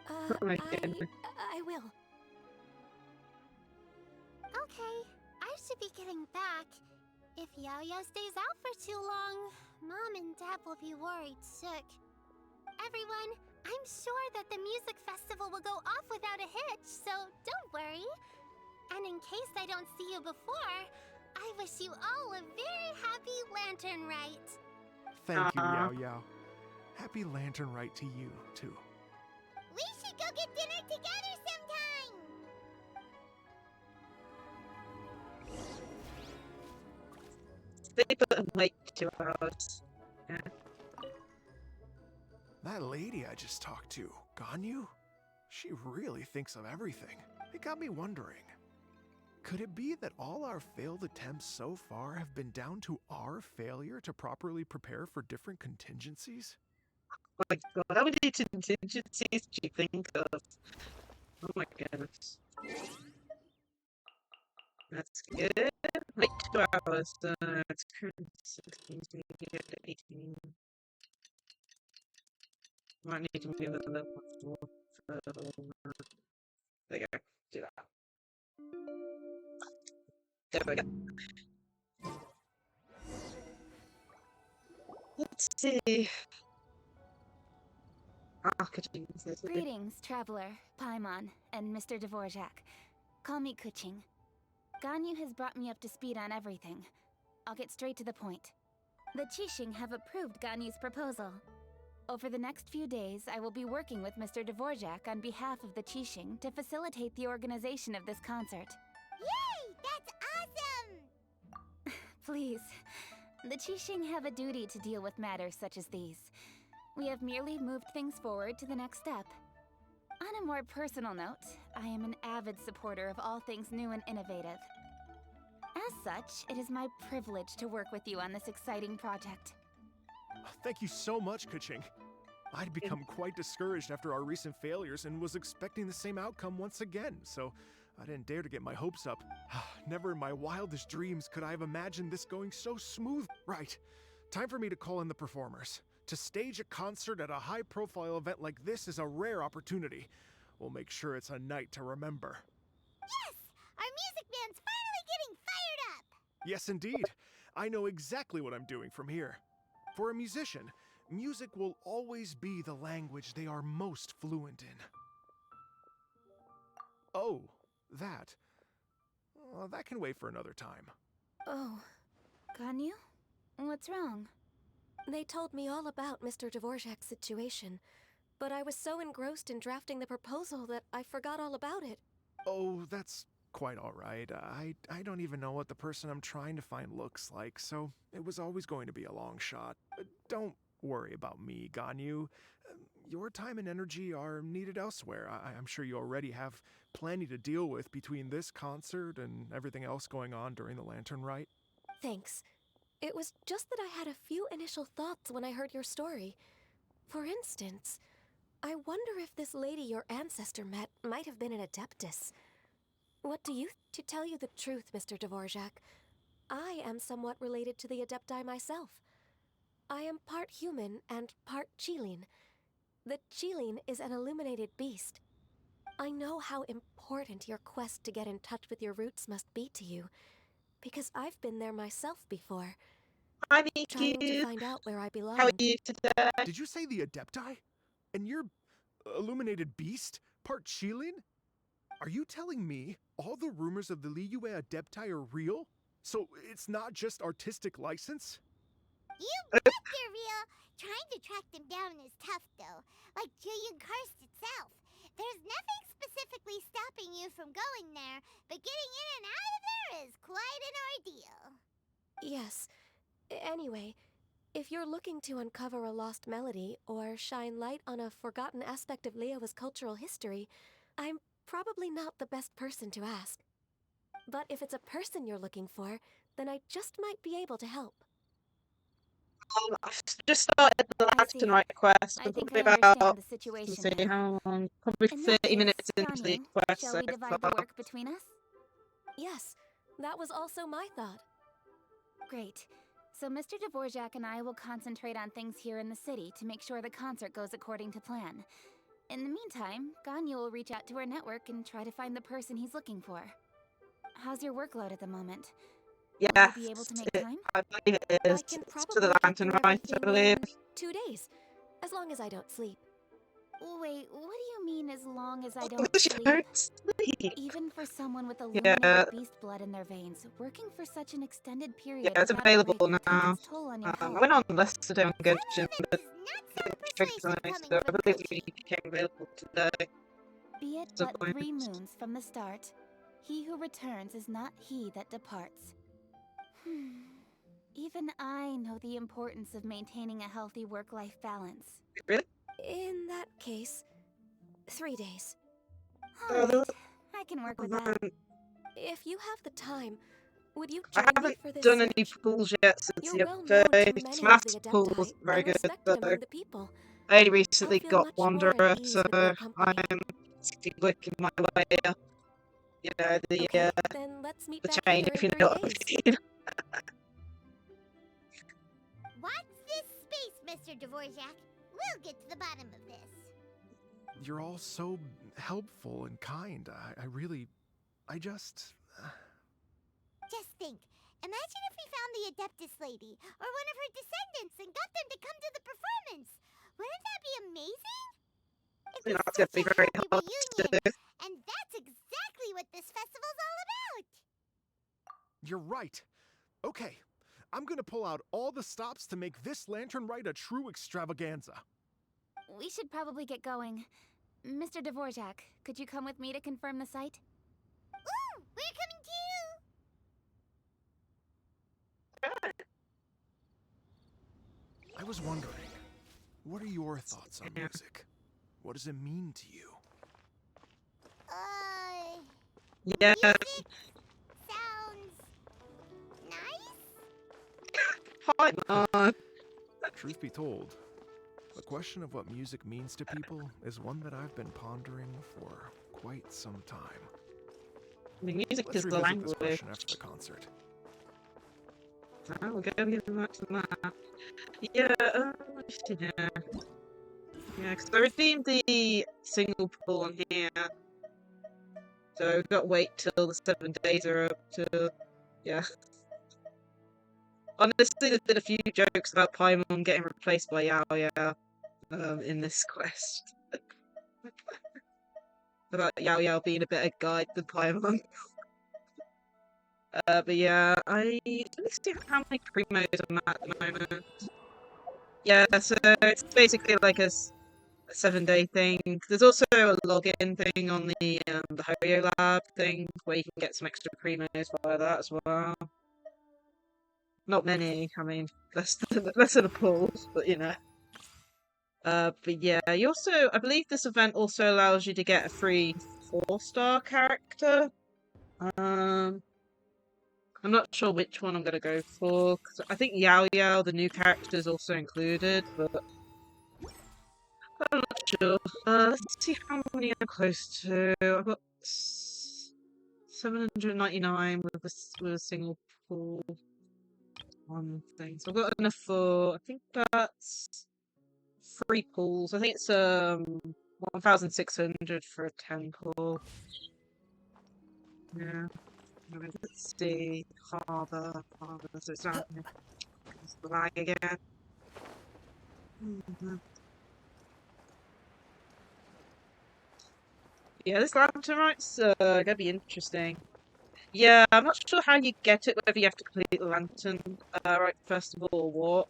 Oh my goodness. I will. Okay, I should be getting back. If Yao Yao stays out for too long, Mom and Dad will be worried sick. Everyone, I'm sure that the music festival will go off without a hitch, so don't worry. And in case I don't see you before, I wish you all a very happy Lantern Rite. Thank you, Yao Yao. Happy Lantern Rite to you, too. We should go get dinner together sometime! They put in like 2 hours. Yeah. That lady I just talked to, Ganyu? She really thinks of everything. It got me wondering. Could it be that all our failed attempts so far have been down to our failure to properly prepare for different contingencies? Oh my god, how many contingencies do you think of? Oh my goodness. That's good. Like 2 hours, it's current 16, so we can get to 18. Might need to move a little more further. There you go, do that. There we go. Let's see. Greetings, traveler, Paimon, and Mr. Dvorak. Call me Kuching. Ganyu has brought me up to speed on everything. I'll get straight to the point. The Qixing have approved Ganyu's proposal. Over the next few days, I will be working with Mr. Dvorak on behalf of the Qixing to facilitate the organization of this concert. Yay! That's awesome! Please. The Qixing have a duty to deal with matters such as these. We have merely moved things forward to the next step. On a more personal note, I am an avid supporter of all things new and innovative. As such, it is my privilege to work with you on this exciting project. Thank you so much, Kuching. I'd become quite discouraged after our recent failures and was expecting the same outcome once again, so I didn't dare to get my hopes up. Never in my wildest dreams could I have imagined this going so smooth. Right. Time for me to call in the performers. To stage a concert at a high-profile event like this is a rare opportunity. We'll make sure it's a night to remember. Yes! Our music band's finally getting fired up! Yes, indeed. I know exactly what I'm doing from here. For a musician, music will always be the language they are most fluent in. Oh, that. Well, that can wait for another time. Oh, Ganyu? What's wrong? They told me all about Mr. Dvorak's situation, but I was so engrossed in drafting the proposal that I forgot all about it. Oh, that's quite all right. I don't even know what the person I'm trying to find looks like, so it was always going to be a long shot. Don't worry about me, Ganyu. Your time and energy are needed elsewhere. I'm sure you already have plenty to deal with between this concert and everything else going on during the Lantern Rite. Thanks. It was just that I had a few initial thoughts when I heard your story. For instance, I wonder if this lady your ancestor met might have been an Adeptus. What do you to tell you the truth, Mr. Dvorak? I am somewhat related to the Adepti myself. I am part human and part Qilin. The Qilin is an illuminated beast. I know how important your quest to get in touch with your roots must be to you, because I've been there myself before. Hi, trying to find out where I belong. How are you today? Did you say the Adepti? And you're illuminated beast? Part Qilin? Are you telling me all the rumors of the Liyue Adepti are real? So it's not just artistic license? You bet they're real! Trying to track them down is tough, though. Like Julian Karst itself. There's nothing specifically stopping you from going there, but getting in and out of there is quite an ordeal. Yes. Anyway, if you're looking to uncover a lost melody or shine light on a forgotten aspect of Liyue's cultural history, I'm probably not the best person to ask. But if it's a person you're looking for, then I just might be able to help. I've just started the Lantern Rite quest. I think probably I understand about, the situation let's see, now. how long? Probably In that 30 minutes case, into the Ganyu, quest shall so we divide far. the work between us? Yes, that was also my thought. Great. So Mr. Dvorak and I will concentrate on things here in the city to make sure the concert goes according to plan. In the meantime, Ganyu will reach out to her network and try to find the person he's looking for. How's your workload at the moment? Will Yes, you be able to make time? I believe it is. I can It's to the probably get lantern through right, I everything believe. in 2 days, as long as I don't sleep. Wait, what do you mean as long as I Oh, don't she sleep? don't sleep. Even for someone with Yeah, illuminated beast blood in their veins, working for such an extended period yeah, it's without a break available will take now. its toll on your I health. went on yesterday on Someone Genshin, that but does not didn't sound trigger persuasive something, coming so I from believe Kuchi. it became available today. Be it So but 3 moons from the start, he who returns is not he that departs. Even I know the importance of maintaining a healthy work-life balance. Really? In that case, 3 days. Alright, I can work with that. If you have the time, would you I join me haven't for this done search? any pools yet since You're the well other known day. to many My of the last pool Adepti wasn't very and good, respected though. among the people. I only I'll recently feel got much more Wanderer, at ease so with your company. I'm working my way up. You know, Okay, then let's meet the back chain, here if in you 3 know what I days. mean. Watch this space, Mr. Dvorak. We'll get to the bottom of this. You're all so helpful and kind. I just... Just think. Imagine if we found the Adeptus lady, or one of her descendants, and got them to come to the performance. Wouldn't that be amazing? It You know, was it's going to such be a very happy hard to reunion, do. and that's exactly what this festival's all about. You're right. Okay, I'm gonna pull out all the stops to make this lantern ride a true extravaganza. We should probably get going. Mr. Dvorak, could you come with me to confirm the site? Ooh, we're coming too! I was wondering, what are your thoughts on music? What does it mean to you? Yeah, Music sounds nice? hi, Mom. Truth be told, the question of what music means to people is one that I've been pondering for quite some time. The music Let's is the revisit language. this question after the concert. Oh, we'll go get back to that. Yeah, yeah. Yeah, because I redeemed the single pool on here. So we've got to wait till the 7 days are up to... Yeah. Honestly, there's been a few jokes about Paimon getting replaced by Yao Yao in this quest. About Yao Yao being a better guide than Paimon. But yeah, let me see how many primos I'm at the moment. Yeah, so it's basically like a 7-day thing. There's also a login thing on the Hoyo Lab thing where you can get some extra primos via that as well. Not many, I mean, less than a pool, but you know. But yeah, you also, I believe this event also allows you to get a free 4-star character. I'm not sure which one I'm gonna go for, because I think Yao Yao, the new character, is also included, but I'm not sure. Let's see how many I'm close to. I've got 799 with a single pool one thing. So I've got enough for, I think that's 3 pools. I think it's 1,600 for a 10 pool. Yeah. Let's see. Harbour. So it's not it's the lag again. Yeah, this lantern right's gonna be interesting. Yeah, I'm not sure how you get it, whether you have to complete the lantern right first of all or what.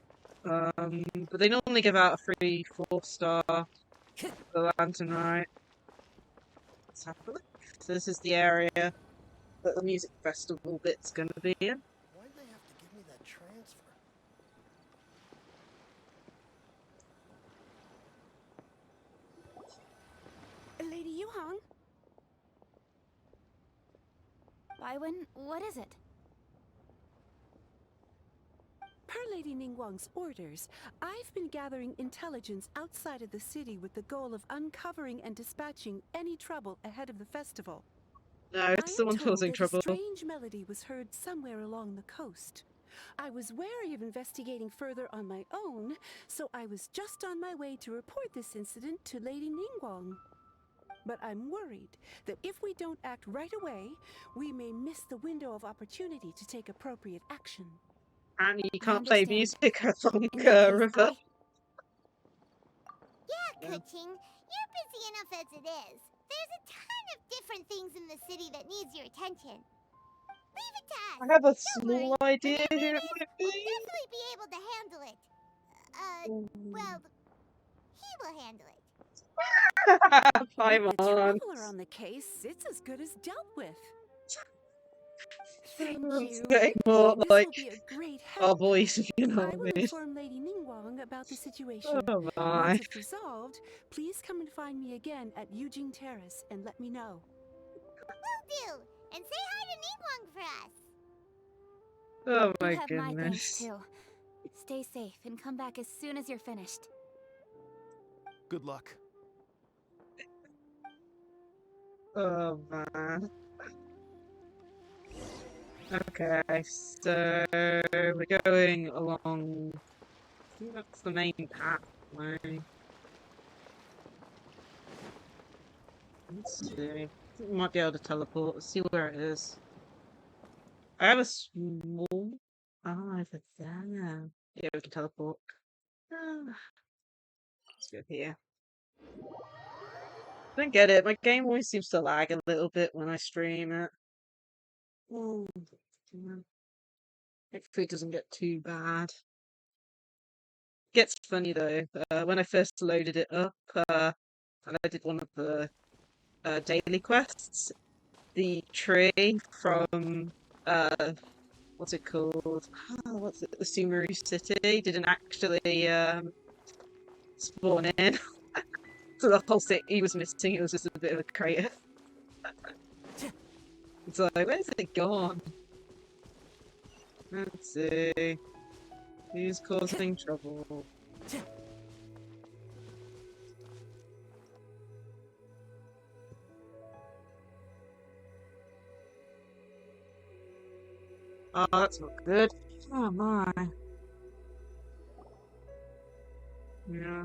But they normally give out a free 4-star for the lantern right. Let's have a look. So this is the area that the music festival bit's gonna be in. Why'd they have to give me that transfer? Lady Yuhang? Baiwen, what is it? Per Lady Ningguang's orders, I've been gathering intelligence outside of the city with the goal of uncovering and dispatching any trouble ahead of the festival. No, I it's am someone told causing that trouble. a strange melody was heard somewhere along the coast. I was wary of investigating further on my own, so I was just on my way to report this incident to Lady Ningguang. But I'm worried that if we don't act right away, we may miss the window of opportunity to take appropriate action. And you I can't play understand. music along In that case, river. Yeah, Kuching, you're busy enough as it is. There's a ton of different things in the city that needs your attention. Leave it to us. I have a Don't small worry. idea Whatever who it it is, might we'll be. definitely be able to handle it. Well, he will handle it. Paimon. With the traveler on the case, it's as good as dealt with. Thank It's you. getting more This like will be a great our help. voice, if you know I what will I mean. inform Lady Ningguang about the situation. Oh my. Once it's resolved, please come and find me again at Yujing Terrace and let me know. Will do. And say hi to Ningguang for us. Oh You my have my thanks goodness. too. Stay safe and come back as soon as you're finished. Good luck. Oh man. Okay, so we're going along. I think that's the main pathway. Let's see. We might be able to teleport. Let's see where it is. I have a small. Oh, over there. Yeah, we can teleport. Ah, let's go here. I don't get it. My game always seems to lag a little bit when I stream it. Oh, yeah. Hopefully it doesn't get too bad. Gets funny though. When I first loaded it up, and I did one of the daily quests, the tree from what's it called? Oh, what's it? The Sumeru City didn't actually spawn in. So the whole city was missing. It was just a bit of a crater. It's like, where's it gone? Let's see. Who's causing trouble? Oh, that's not good. Oh my. Yeah.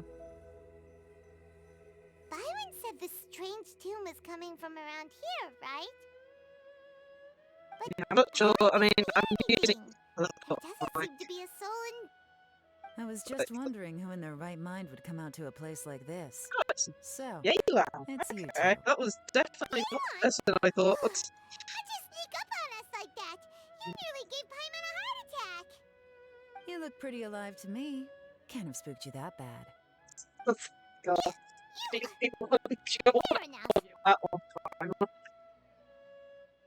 Byron said the strange tomb is coming from around here, right? But Yeah, I'm not sure. I mean, I'm using anything. a laptop. There doesn't seem to be a soul in... I was just wondering who in their right mind would come out to a place like this. So, Yeah, you are. it's you Okay, two. that was definitely not the person I thought. How'd you sneak up on us like that? You nearly gave Paimon a heart attack. You look pretty alive to me. Can't have spooked you that bad. God. Fair enough. That one time.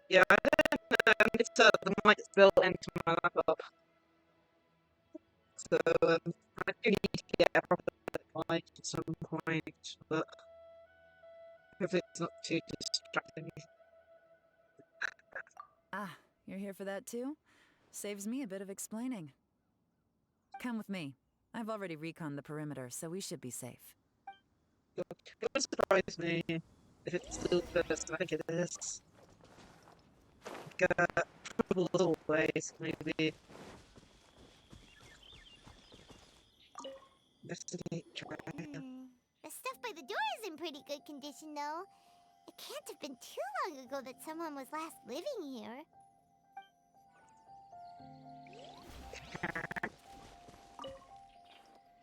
Yeah, I don't know. It's the mic's built into my laptop. So, I do need to get a proper mic at some point, but if it's not too distracting. Ah, you're here for that too? Saves me a bit of explaining. Come with me. I've already reconned the perimeter, so we should be safe. It would surprise me if it's still the person I think it is. Like, trouble as always, maybe. Investigate trail. The stuff by the door is in pretty good condition, though. It can't have been too long ago that someone was last living here.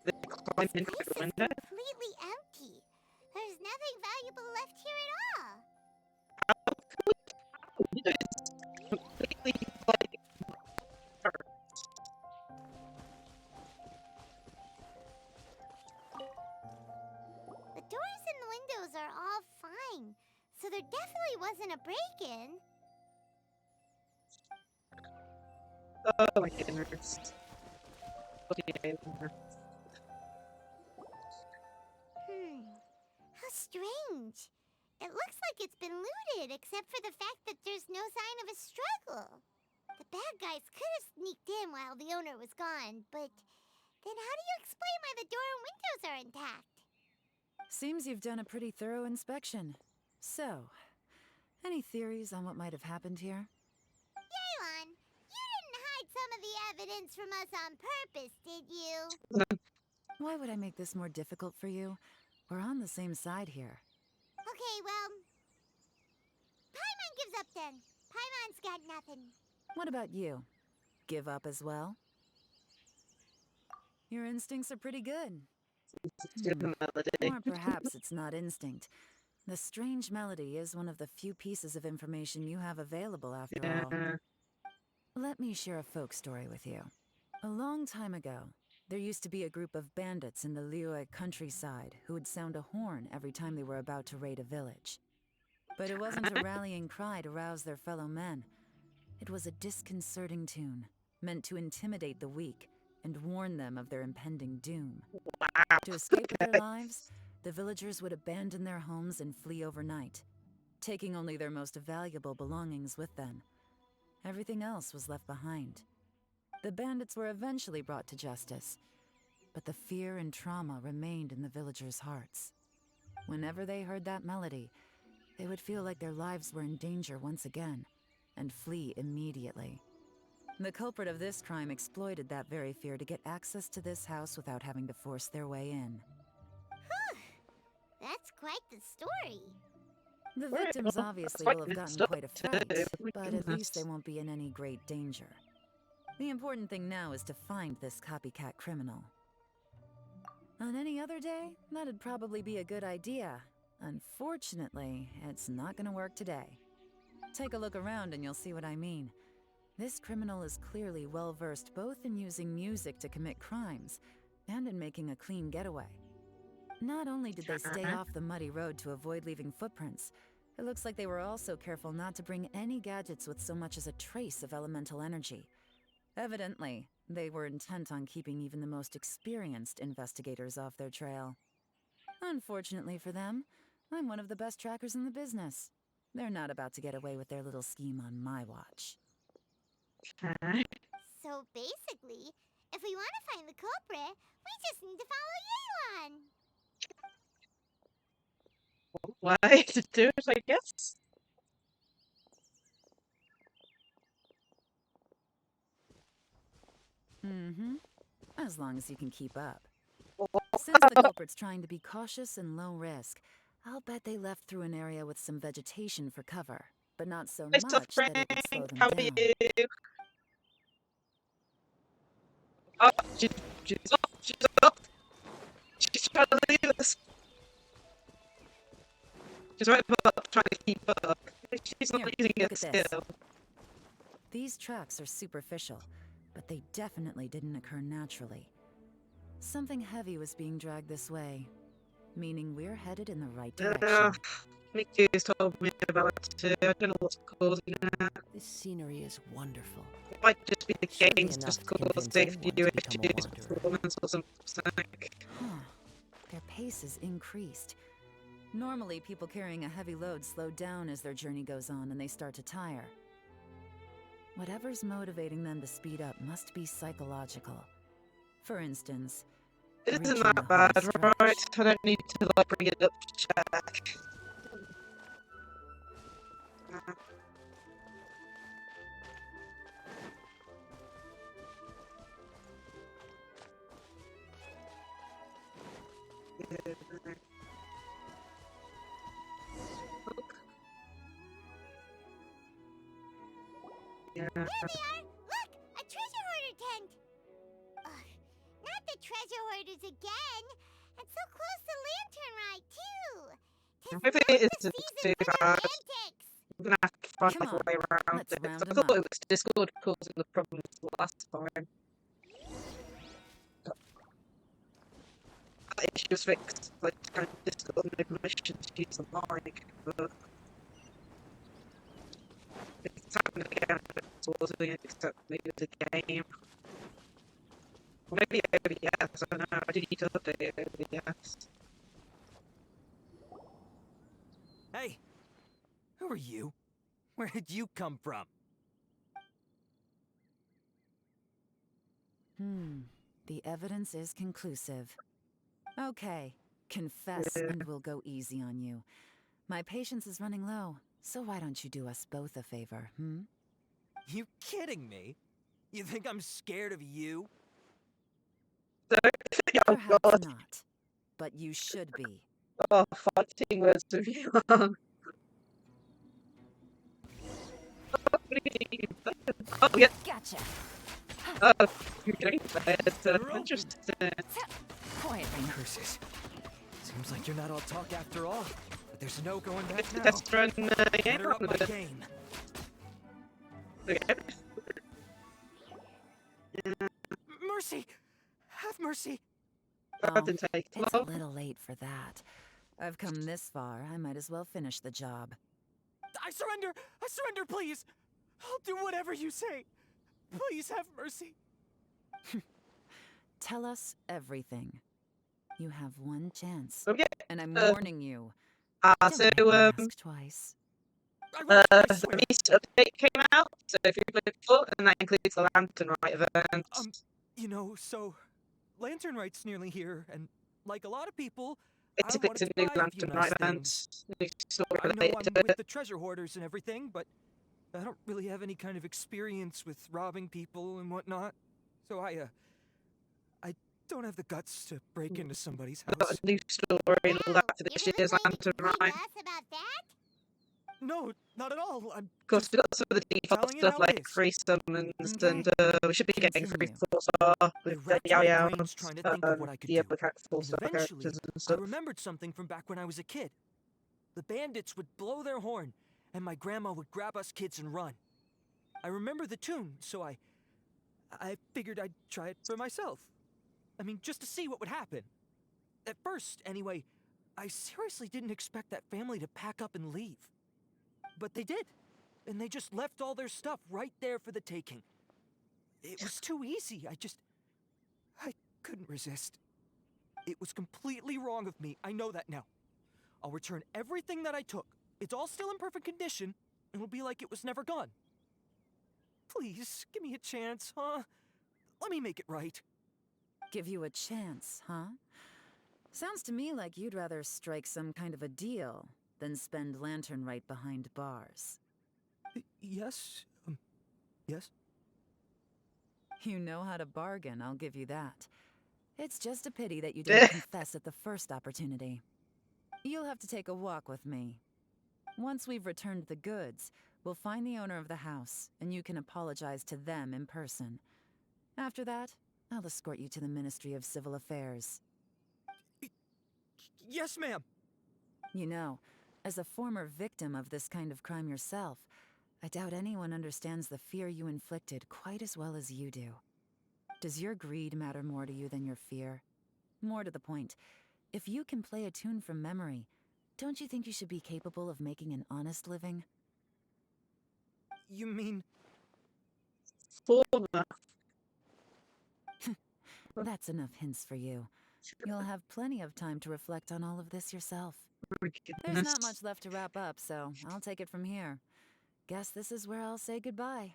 They climb This into place the is window. completely empty. There's nothing valuable left here at all. It's completely like The doors and the windows are all fine, so there definitely wasn't a break-in. oh my goodness. Okay. How strange. It looks like it's been looted, except for the fact that there's no sign of a struggle. The bad guys could have sneaked in while the owner was gone, but then how do you explain why the door and windows are intact? Seems you've done a pretty thorough inspection. So, Any theories on what might have happened here? Yelan, you didn't hide some of the evidence from us on purpose, did you? Why would I make this more difficult for you? We're on the same side here. Okay, well... Paimon gives up then. Paimon's got nothing. What about you? Give up as well? Your instincts are pretty good. Or perhaps it's not instinct. The strange melody is one of the few pieces of information you have available after all. Let me share a folk story with you. A long time ago, there used to be a group of bandits in the Liyue countryside who would sound a horn every time they were about to raid a village. But it wasn't a rallying cry to rouse their fellow men. It was a disconcerting tune, meant to intimidate the weak and warn them of their impending doom. To escape with their lives, the villagers would abandon their homes and flee overnight, taking only their most valuable belongings with them. Everything else was left behind. The bandits were eventually brought to justice, but the fear and trauma remained in the villagers' hearts. Whenever they heard that melody, they would feel like their lives were in danger once again, and flee immediately. The culprit of this crime exploited that very fear to get access to this house without having to force their way in. That's quite the story. The victims obviously will have gotten quite a fright, but at least they won't be in any great danger. The important thing now is to find this copycat criminal. On any other day, that'd probably be a good idea. Unfortunately, it's not gonna work today. Take a look around and you'll see what I mean. This criminal is clearly well-versed both in using music to commit crimes and in making a clean getaway. Not only did they stay off the muddy road to avoid leaving footprints, it looks like they were also careful not to bring any gadgets with so much as a trace of elemental energy. Evidently, they were intent on keeping even the most experienced investigators off their trail. Unfortunately for them, I'm one of the best trackers in the business. They're not about to get away with their little scheme on my watch. So basically, if we want to find the culprit, we just need to follow Yelan. Why to do it, I guess? Mm-hmm. As long as you can keep up. Since the culprit's trying to be cautious and low risk, I'll bet they left through an area with some vegetation for cover, but not so much that it would slow them How are down. you? Oh, she's off, she's off. She's trying to leave us. She's right about trying to keep up. She's not using Look it at this. still. These tracks are superficial, but they definitely didn't occur naturally. Something heavy was being dragged this way, meaning we're headed in the right direction. Mickey's told me about it too. I don't know what's causing that. This scenery is wonderful. It might just be the Surely game's enough just to caused convince safety anyone to become a issues, wanderer. performance or something. Their pace is increased. Normally, people carrying a heavy load slow down as their journey goes on and they start to tire. Whatever's motivating them to speed up must be psychological. For instance, It isn't reaching that the bad, home stretch. right? I don't need to like bring it up to check. Yeah. There they are! Look! A treasure hoarder tent! Ugh, not the treasure hoarders again! And so close to Lantern Ride, too! Maybe it isn't too bad. I'm gonna have to find Come like, a on, way around let's it. round I them thought up. it was Discord causing the problems last time. That issue was fixed, like kind of Discord no permission to use the mic, but it's happened again. It's wasn't except maybe the game. Or maybe OBS, I don't know. I do need to update OBS. Hey! Who are you? Where did you come from? The evidence is conclusive. Okay, confess and we'll go easy on you. My patience is running low. So why don't you do us both a favor, hmm? You kidding me? You think I'm scared of you? Oh Perhaps god. not, but you should be. Oh, fighting words of you. Oh yeah. Gotcha. Oh, great. Interesting. Quietly. Curses. Seems like you're not all talk after all. But there's no going back now. Let's run game Better up my properly. game. Okay. Mercy! Have mercy! That didn't take It's a long. little late for that. I've come this far, I might as well finish the job. I surrender! I surrender, please! I'll do whatever you say. Please have mercy. Tell us everything. You have one chance. Okay. And I'm warning you. So, Don't make me ask twice. the Beast update came out, so if you played before, and that includes the Lantern Rite event. You know, so Lantern Rite's nearly here, and like a lot of people, Basically, I it's a wanted new to buy a few Lantern nice Rite event. things. New story I know related I'm to with it. the treasure hoarders and everything, but I don't really have any kind of experience with robbing people and whatnot. So I don't have the guts to break into somebody's Got house. a new story and all that for this year's Lantern Rite. about that? No, not at all. I'm Of course, we got some of the default telling it stuff how it like is. free summons, Okay. and we should be getting free Continue. 4-star with the racked my Yao brains trying to think of what I could the do. other 4-star And eventually, characters and I stuff. remembered something from back when I was a kid. The bandits would blow their horn, and my grandma would grab us kids and run. I remember the tune, so I figured I'd try it for myself. I mean, just to see what would happen. At first, anyway, I seriously didn't expect that family to pack up and leave. But they did, and they just left all their stuff right there for the taking. It was too easy. I couldn't resist. It was completely wrong of me. I know that now. I'll return everything that I took. It's all still in perfect condition, and it'll be like it was never gone. Please, give me a chance, huh? Let me make it right. Give you a chance, huh? Sounds to me like you'd rather strike some kind of a deal than spend Lantern Rite behind bars. Yes? Yes? You know how to bargain, I'll give you that. It's just a pity that you didn't confess at the first opportunity. You'll have to take a walk with me. Once we've returned the goods, we'll find the owner of the house, and you can apologize to them in person. After that, I'll escort you to the Ministry of Civil Affairs. Yes, ma'am. You know, as a former victim of this kind of crime yourself, I doubt anyone understands the fear you inflicted quite as well as you do. Does your greed matter more to you than your fear? More to the point, if you can play a tune from memory, don't you think you should be capable of making an honest living? You mean... Former. That's enough hints for you. You'll have plenty of time to reflect on all of this yourself. There's not much left to wrap up, so I'll take it from here. Guess this is where I'll say goodbye.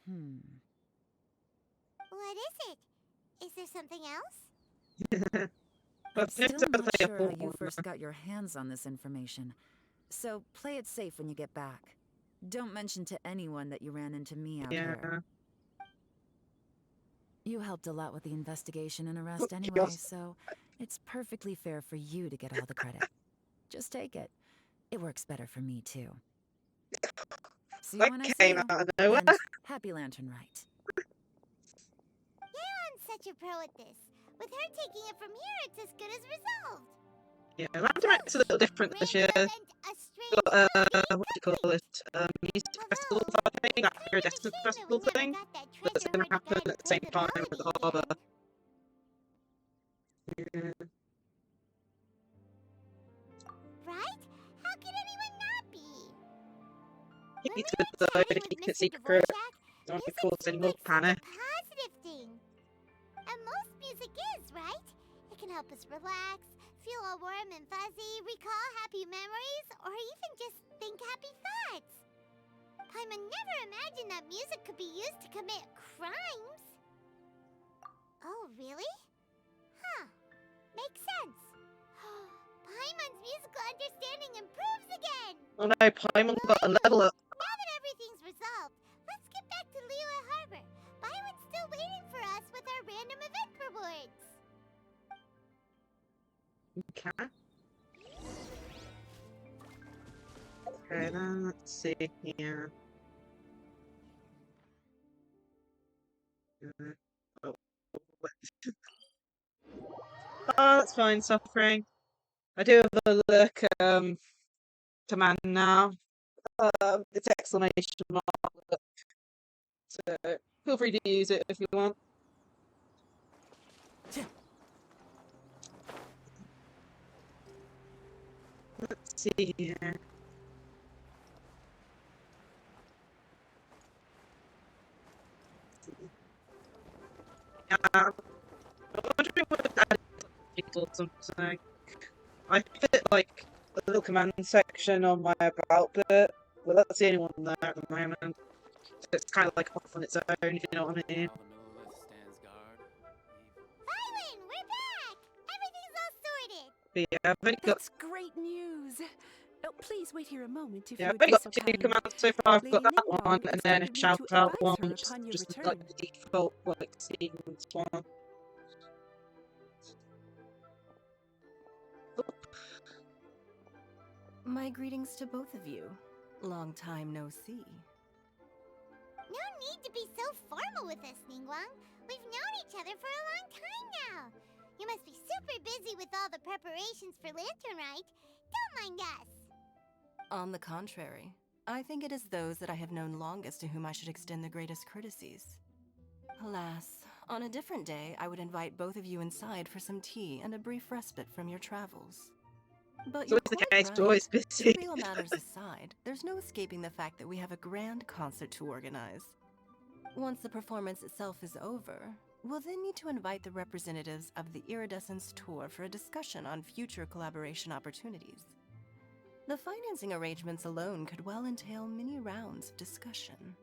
What is it? Is there something else? I'm still not sure how you first got your hands on this information, so play it safe when you get back. Don't mention to anyone that you ran into me out here. You helped a lot with the investigation and arrest anyway, so it's perfectly fair for you to get all the credit. Just take it. It works better for me, too. See you when I see you. And happy Lantern Rite. Yaon's such a pro at this. With her taking it from here, it's as good as resolved. Yeah, Lantern Rite's a little different this year. Got, what do you call it? Music festival thing, that iridescent festival thing. That's going to happen at the same time with the harbour. Yeah. Right? How could anyone not be? It's good though, to keep it secret. Don't want to cause any more panic. Positive thing. And most music is, right? It can help us relax, feel all warm and fuzzy, recall happy memories, or even just think happy thoughts. Paimon never imagined that music could be used to commit crimes. Oh, really? Huh. Makes sense. Paimon Paimon's musical understanding improves again! Oh no, Paimon got a level up. Now that everything's resolved, let's get back to Liyue Harbor. Paimon's still waiting for us with our random event rewards. Okay. Okay, then let's see here. Oh, oh, that's fine, suffering. I do have a look command now. It's exclamation mark. So feel free to use it if you want. Let's see here. I'm wondering what that is or something. I fit like a little command section on my about bit, but that's the only one there at the moment. So it's kind of like off on its own, if you know what I mean. Paimon, we're back! Everything's all sorted! But yeah, I've only got, That's great news. Oh, please wait here a moment if yeah, you I've would only be got so two kind. commands so far. I've got Lady that one, Ningguang and has then a ordered me shout to out advise one, her which is upon your just return. like the default, like, sequence one. My greetings to both of you. Long time no see. No need to be so formal with us, Ningguang. We've known each other for a long time now. You must be super busy with all the preparations for Lantern Rite. Don't mind us. On the contrary, I think it is those that I have known longest to whom I should extend the greatest courtesies. Alas, on a different day, I would invite both of you inside for some tea and a brief respite from your travels. But So you're it's the quite case, right. we're always busy. Trivial matters aside, there's no escaping the fact that we have a grand concert to organize. Once the performance itself is over, we'll then need to invite the representatives of the Iridescence Tour for a discussion on future collaboration opportunities. The financing arrangements alone could well entail many rounds of discussion.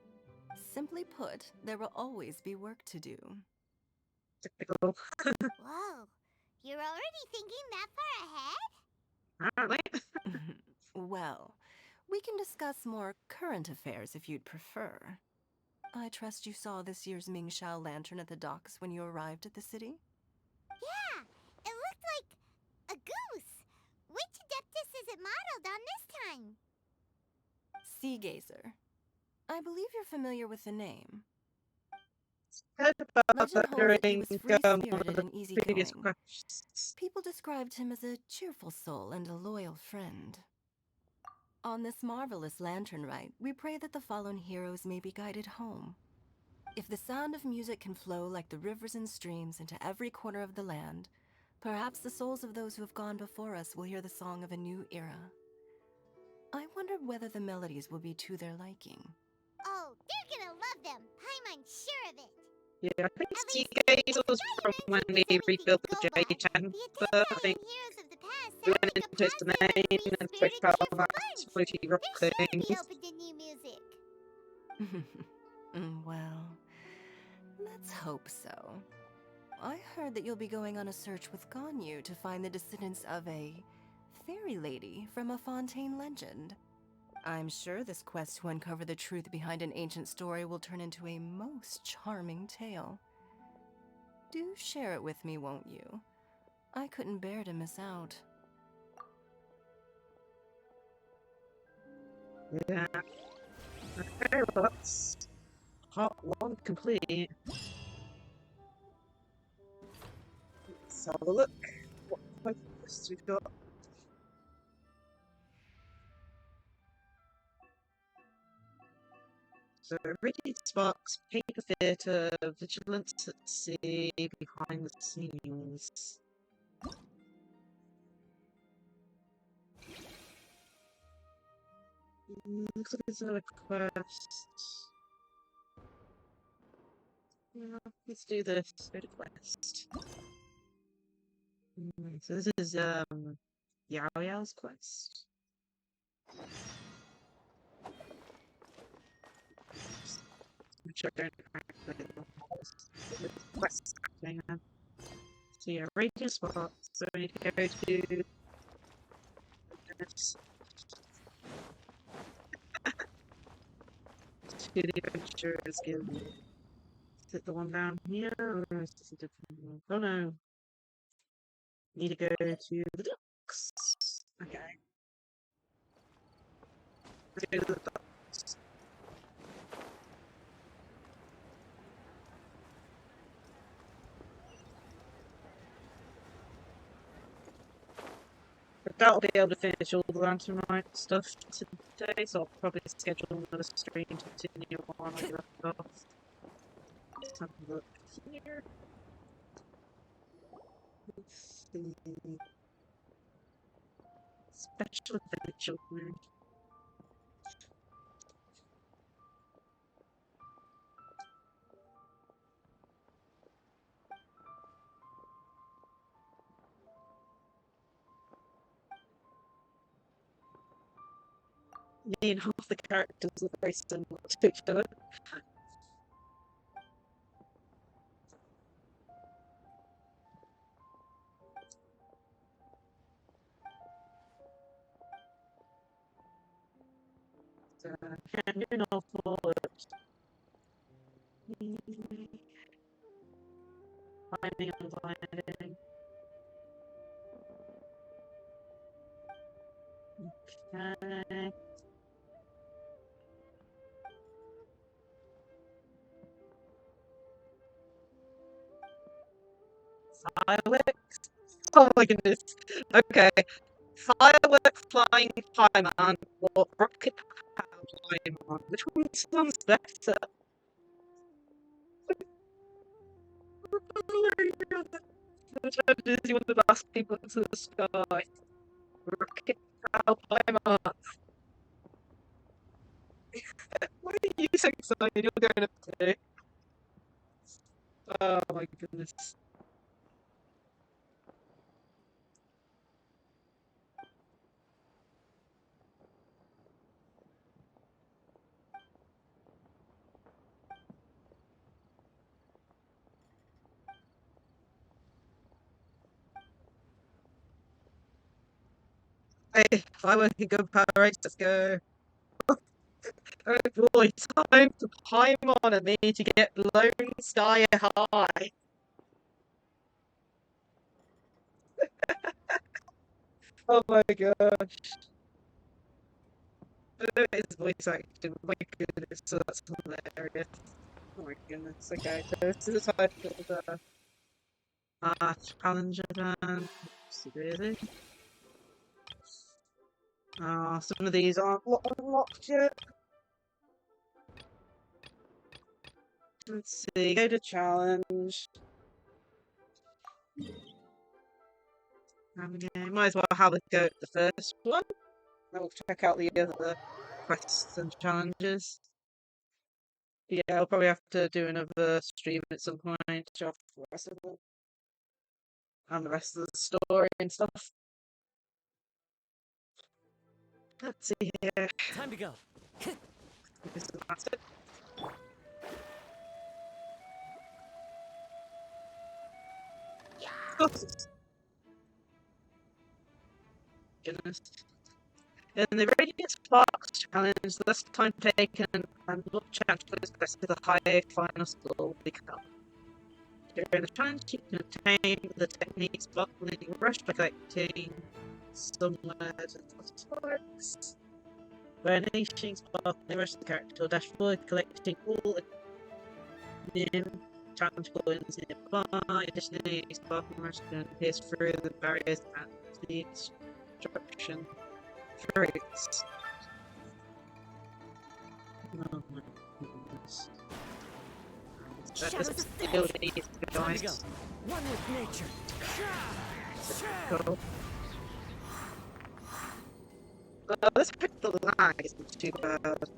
Simply put, there will always be work to do. Typical. Whoa, you're already thinking that far ahead? Apparently. Well, we can discuss more current affairs if you'd prefer. I trust you saw this year's Mingxiao lantern at the docks when you arrived at the city? Yeah, it looked like a goose. Which Adeptus is it modeled on this time? Sea Gazer. I believe you're familiar with the name. Heard about Legend that holds that he during was one of free-spirited the and previous easygoing. quests. People described him as a cheerful soul and a loyal friend. On this marvelous lantern rite, we pray that the fallen heroes may be guided home. If the sound of music can flow like the rivers and streams into every corner of the land, perhaps the souls of those who have gone before us will hear the song of a new era. I wondered whether the melodies will be to their liking. Oh, they're gonna love them. Paimon's sure of it. Yeah, I think Sea Gaze was from when they rebuilt the J-10, but I think Heroes of the past we sound went like a into its positive domain and and spoke free-spirited, about cheerful that bunch. floaty rock They're sure to be things. open to new music. Well, let's hope so. I heard that you'll be going on a search with Ganyu to find the descendants of a fairy lady from a Fontaine legend. I'm sure this quest to uncover the truth behind an ancient story will turn into a most charming tale. Do share it with me, won't you? I couldn't bear to miss out. Yeah. Okay, well that's part one complete. Let's have a look. What quests we've got. So, Radiant Sparks, Paper Theatre, Vigilance at Sea, Behind the Scenes. Looks like there's another quest. Yeah, let's do this. Go to quest. So this is Yao Yao's quest. Which I don't actually know the quest happening. So yeah, Radiant Sparks. So we need to go to goodness. To the Adventurers Guild. Is it the one down here, or is this a different one? Oh no. Need to go to the docks. Okay. Let's go to the docks. I doubt I'll be able to finish all the Lantern Night stuff today, so I'll probably schedule another stream to continue on I left off. Let's have a look here. Let's see. Special adventure mode. Me and half the characters are very similar to each other. Can you not forward? Finding and finding. Okay. Fireworks? Oh my goodness. Okay. Firework flying Paimon or rocket power Paimon? Which one sounds better? The judge is one of the last people into the sky. Rocket power Paimon. Why are you so excited? You're going up to. Oh my goodness. Hey, firework and gunpowder race, let's go. Oh boy, time to Paimon and me to get Lone Sky High. Oh my gosh. His voice acting, my goodness, so that's hilarious. Oh my goodness, okay, so this is the title of the challenger then. Really? Some of these aren't unlocked yet. Let's see, go to challenge. Might as well have a go at the first one. Then we'll check out the other quests and challenges. Yeah, I'll probably have to do another stream at some point to show off the rest of it. And the rest of the story and stuff. Let's see here. Time to go. This is that's it. Goodness. In the Radiant Sparks challenge, this time taken and look chance to express to the higher final score will become. During the challenge, you can obtain the technique sparkling rush by collecting some words and sparks. When unleashing sparkling rush, the character will dash forward, collecting all challenge coins nearby. Additionally, sparkling rush can pierce through the barriers and the destruction fruits. Oh my goodness. That is still easy, guys. One with nature. Cool. This pick the lag isn't too bad.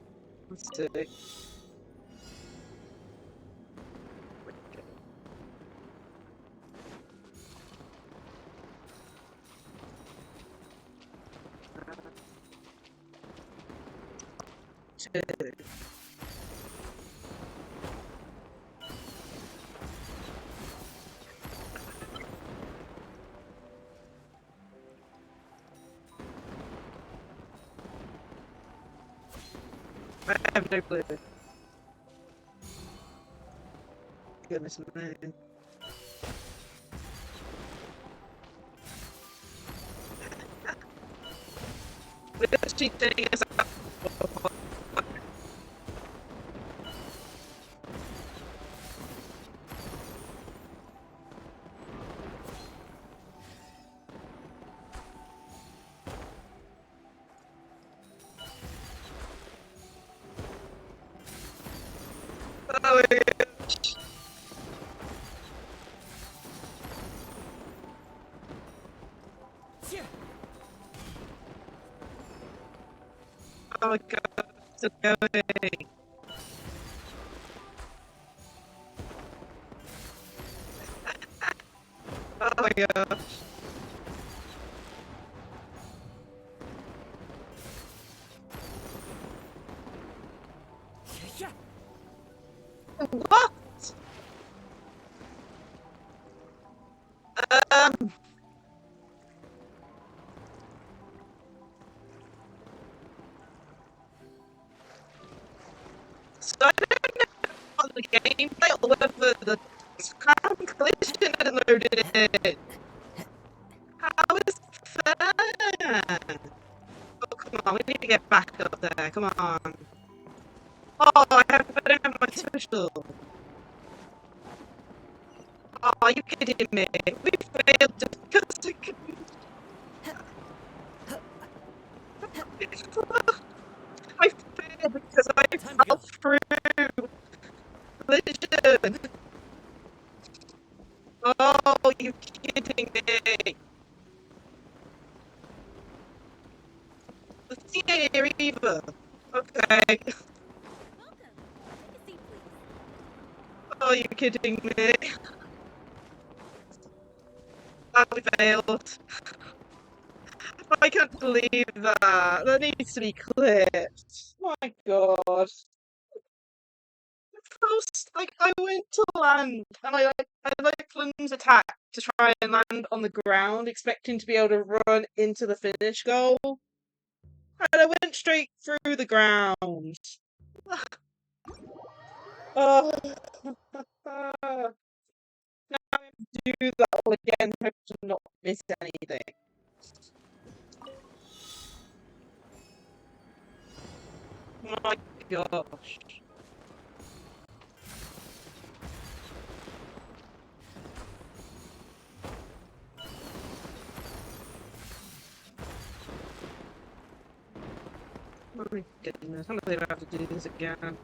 Let's see. I have no clue. Goodness me. What she doing is oh my gosh. Oh my god, it's going. Oh my gosh. What? Um. So I don't know on the gameplay or whether the scam collision had loaded it. How is fair? Oh, come on, we need to get back up there. Come on. Oh, I don't have my special. Oh, are you kidding me? We failed just because I failed because I fell through collision. Oh, you kidding me? Let's see here either. Okay. Oh, you kidding me? Oh, we failed. I can't believe that. That needs to be clipped. My god. First, like, I went to land and I plunged attack to try and land on the ground, expecting to be able to run into the finish goal. And I went straight through the ground. Oh. Now I have to do that all again, hope to not miss anything. My gosh. My goodness, I'm gonna have to do this again.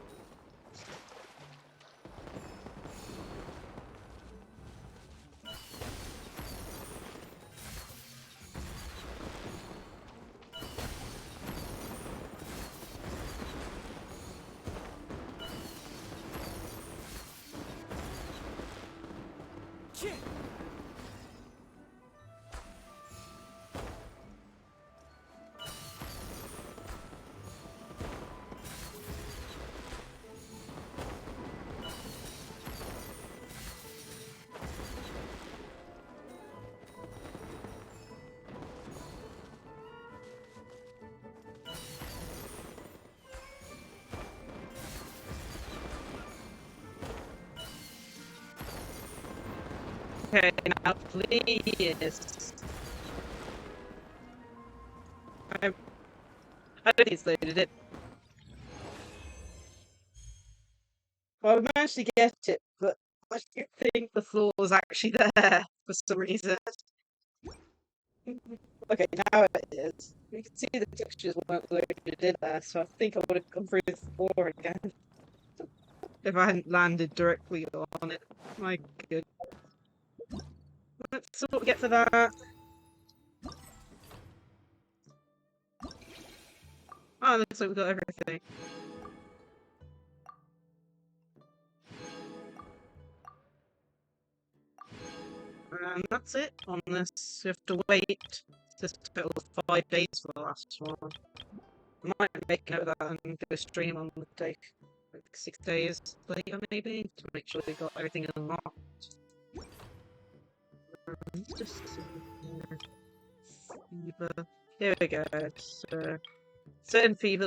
Okay, now please. I don't think loaded it. Well, I managed to get it, but I don't think the floor was actually there for some reason. Okay, now it is. You can see the textures weren't loaded in there, so I think I would have gone through this floor again if I hadn't landed directly on it. My good. Let's see what we get for that. Oh, looks like we got everything. And that's it on this. You have to wait. This total of 5 days for the last one. I might make note of that and do a stream on the day, like 6 days later maybe, to make sure we got everything unlocked. Just fever. Here we go. So, certain fever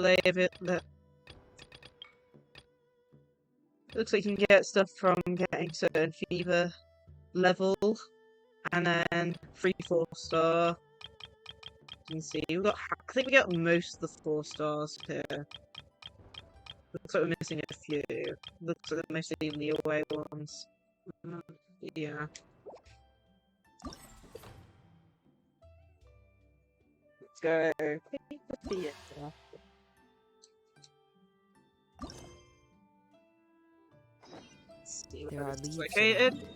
Looks like you can get stuff from getting certain fever level, and then 3 4-star. You can see we've got. I think we got most of the 4 stars here. Looks like we're missing a few. Looks like they're mostly the away ones. Yeah. Let's go. Theater. See There where are it's leaves located. around,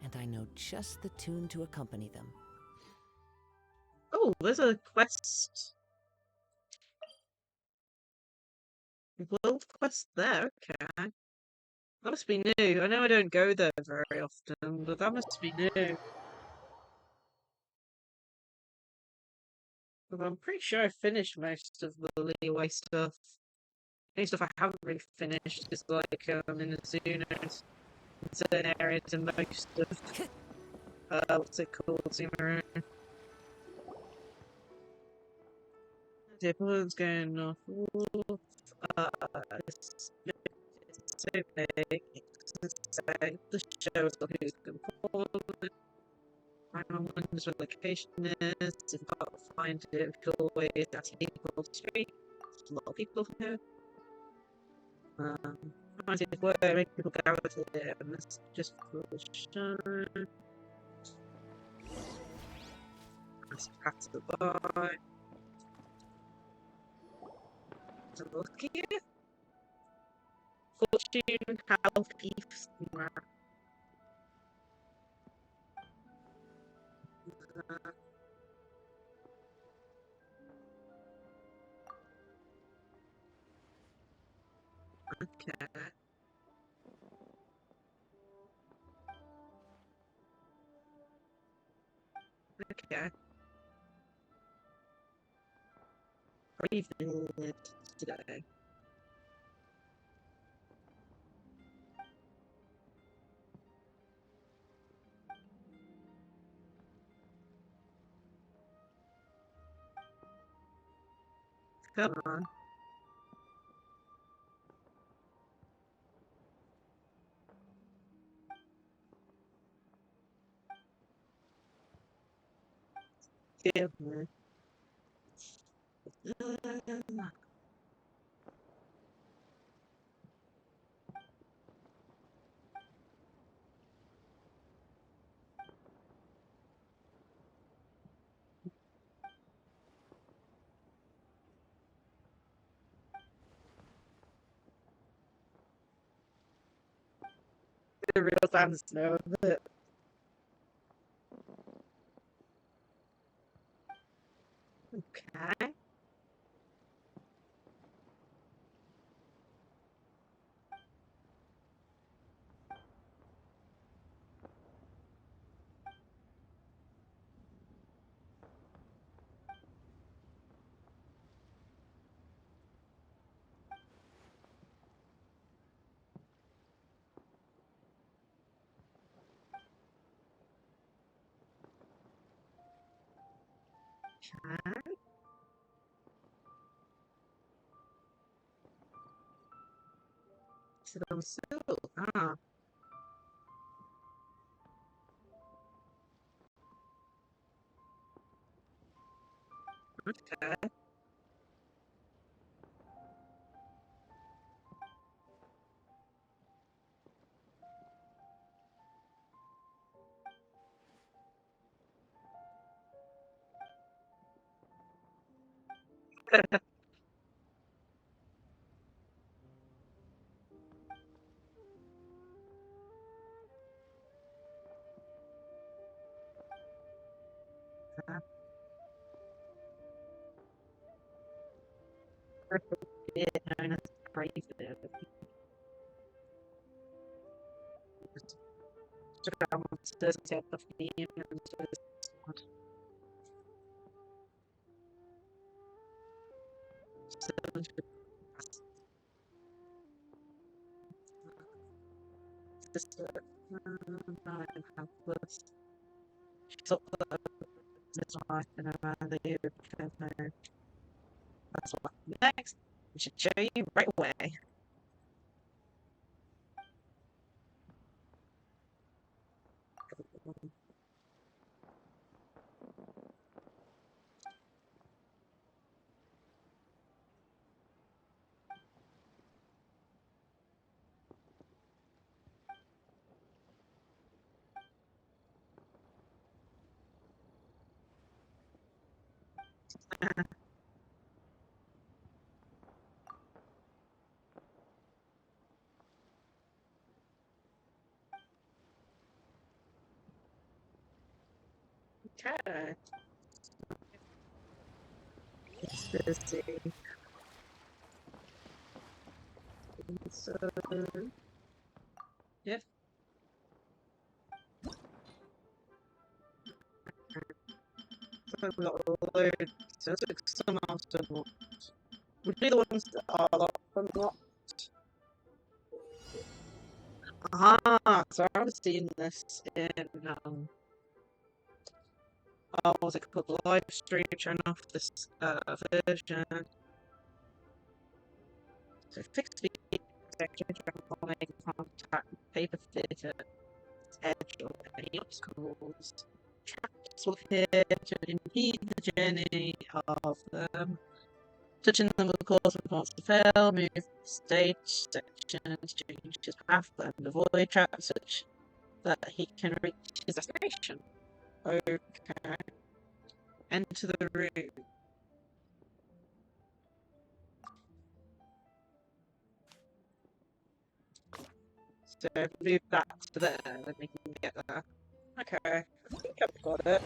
and I know just the tune to accompany them. Oh, there's a quest. World quest there, okay. That must be new. I know I don't go there very often, but that must be new. But I'm pretty sure I finished most of the leeway stuff. Any stuff I haven't really finished is like in the Zunas, in certain areas, and most of what's it called? Zoomer. The balloon's going off. It's so big. The show is who's going to I wonders where the location is. If you can't find it, we could always ask people on the street. There's a lot of people here. Trying to where make people go out there, and that's just for the show. Let's pass it by. To look here. Fortune, health, peace, okay. Okay. Breathe it today. Come on. Give me. The real fans know that. Okay. Okay. So, ah. Okay. Yeah, that's crazy. This life and around the year that's what next. We should show you right away. Okay. Let's see. So, yeah. So we've got loads. So let's look some after what. We'll do the ones that are unlocked. Aha! So I was seeing this in what was it called? Live stream showing off this version. So fixed speed protection, transforming contact, paper fit at edge or any obstacles. Traps will appear to impede the journey of them. Touching them will cause the parts to fail, move stage sections, change his path, and avoid traps such that he can reach his destination. Okay. Enter the room. So if we move that to there, then we can get there. Okay, I think I've got it.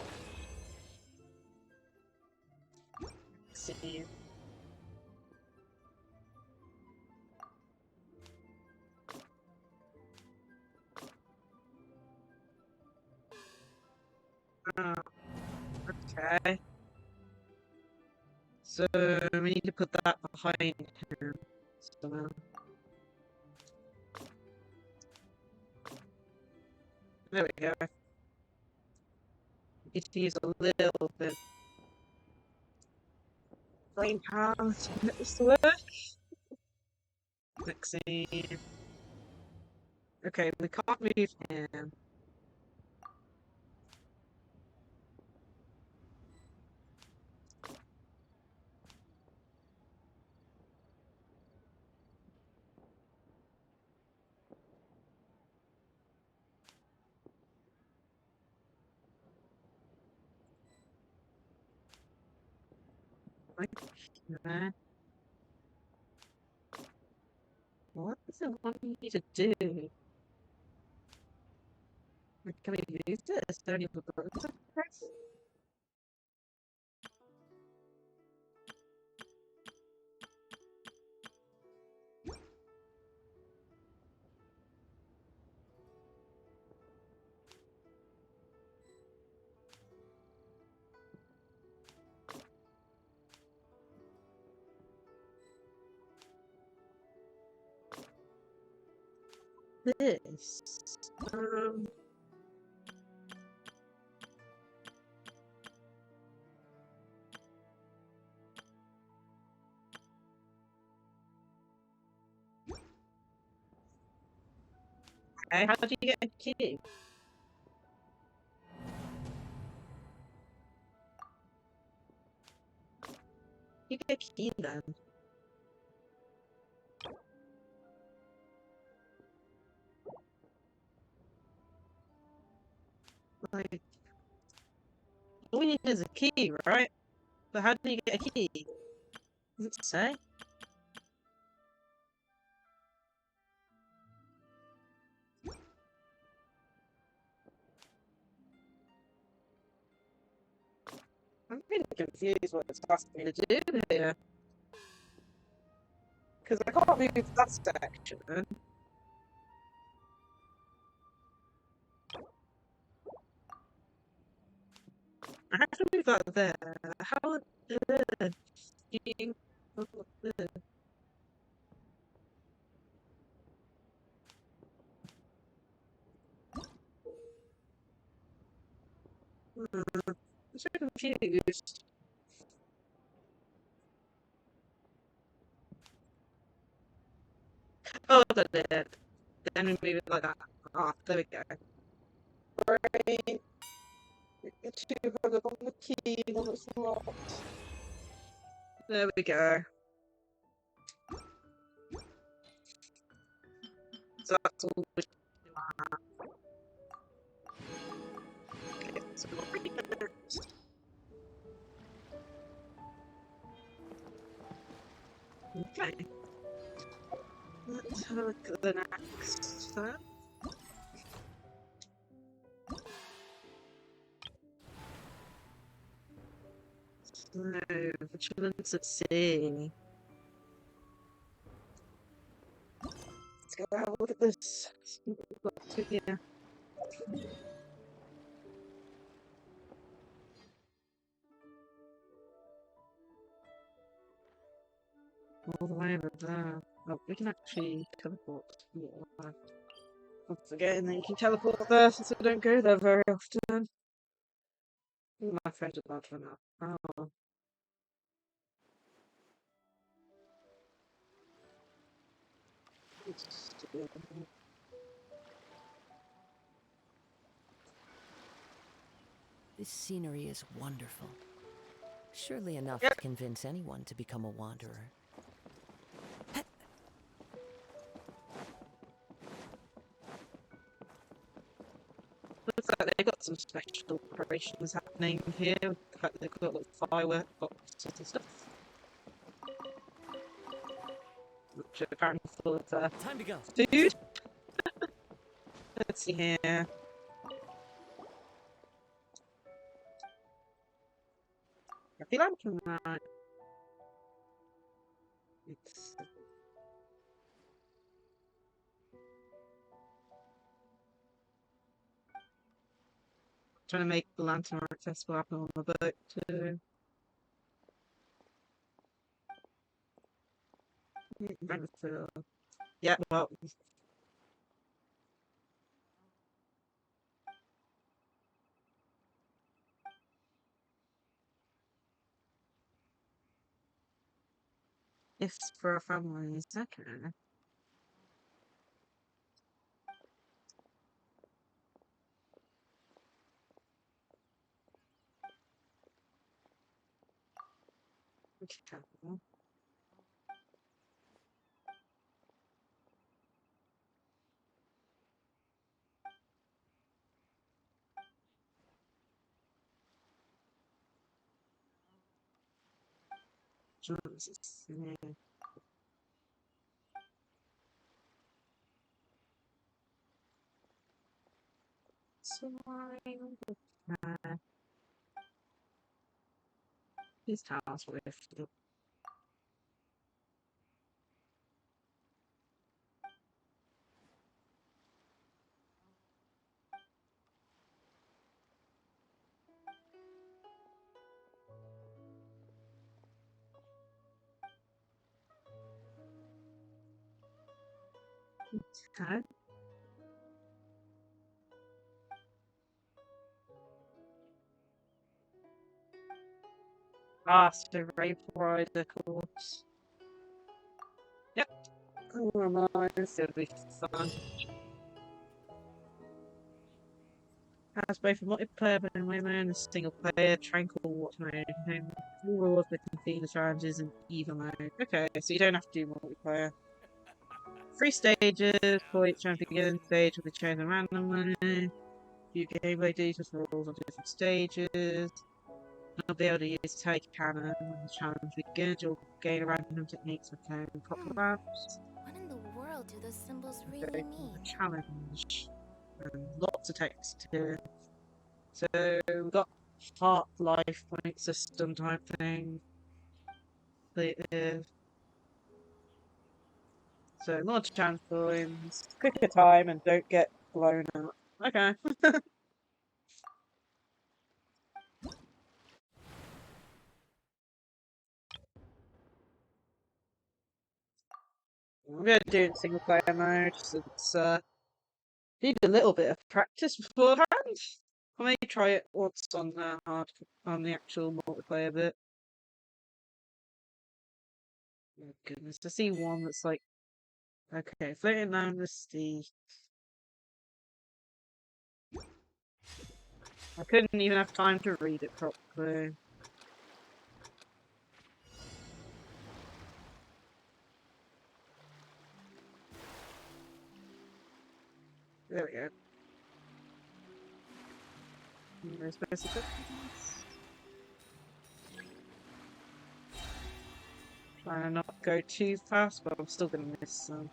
Let's see. Okay. So we need to put that behind him. So, there we go. Need to use a little bit brain power to get this to work. Next scene. Okay, we can't move him. Okay. What does it want me to do? Can we use this? Don't even buttons to press? This. Okay, how do you get a key? You get a key then. Like, all we need is a key, right? But how do you get a key? Does it say? I'm really confused what it's asking me to do here. Because I can't move that section. I have to move that there. How do you... I'm so confused. Oh, I got it. Then we move it like that. Ah, there we go. Right. Get to hug up on the key when it's locked. There we go. So that's all we do. Okay, so we'll bring it. Okay. Let's have a look at the next then. So, vigilance at sea. Let's go have a look at this. See what we've got to here. All the way over there. Oh, we can actually teleport. Yeah. Once again, that you can teleport there since I don't go there very often. My friends are bad for that. Oh. This scenery is wonderful. Surely enough to convince anyone to become a wanderer. Looks like they've got some special operations happening here. The fact that they've got little firework boxes and stuff. Which are apparently full of Time to go. food. Let's see here. I feel like I'm right. It's trying to make the lantern accessible happen on the boat too. Yeah, well. Yes, for our families. Okay. Okay. Jesus. Yeah. These tiles were lifted up. Okay. Ah, so Rape Rider course. Yep. Oh, nice. It'll be fun. Has both a multiplayer but in women and a single player, tranquil watch mode, and rules with the challenges and even mode. Okay, so you don't have to do multiplayer. 3 stages, for each beginning stage will be chosen randomly. Few gameplay details for rules on different stages. You'll be able to use take cannon when the challenge begins. You'll gain random techniques for playing proper maps. What in the world do those symbols really Okay, mean? the challenge. And lots of text here. So we've got Half-Life point system type thing. So more chance points, quicker time, and don't get blown up. Okay. I'm gonna do it in single player mode since need a little bit of practice beforehand. I may try it once on on the actual multiplayer bit. Oh goodness, I see one that's like, okay, floating down the sea. I couldn't even have time to read it properly. There we go. There's basic. Trying not go too fast, but I'm still gonna miss them.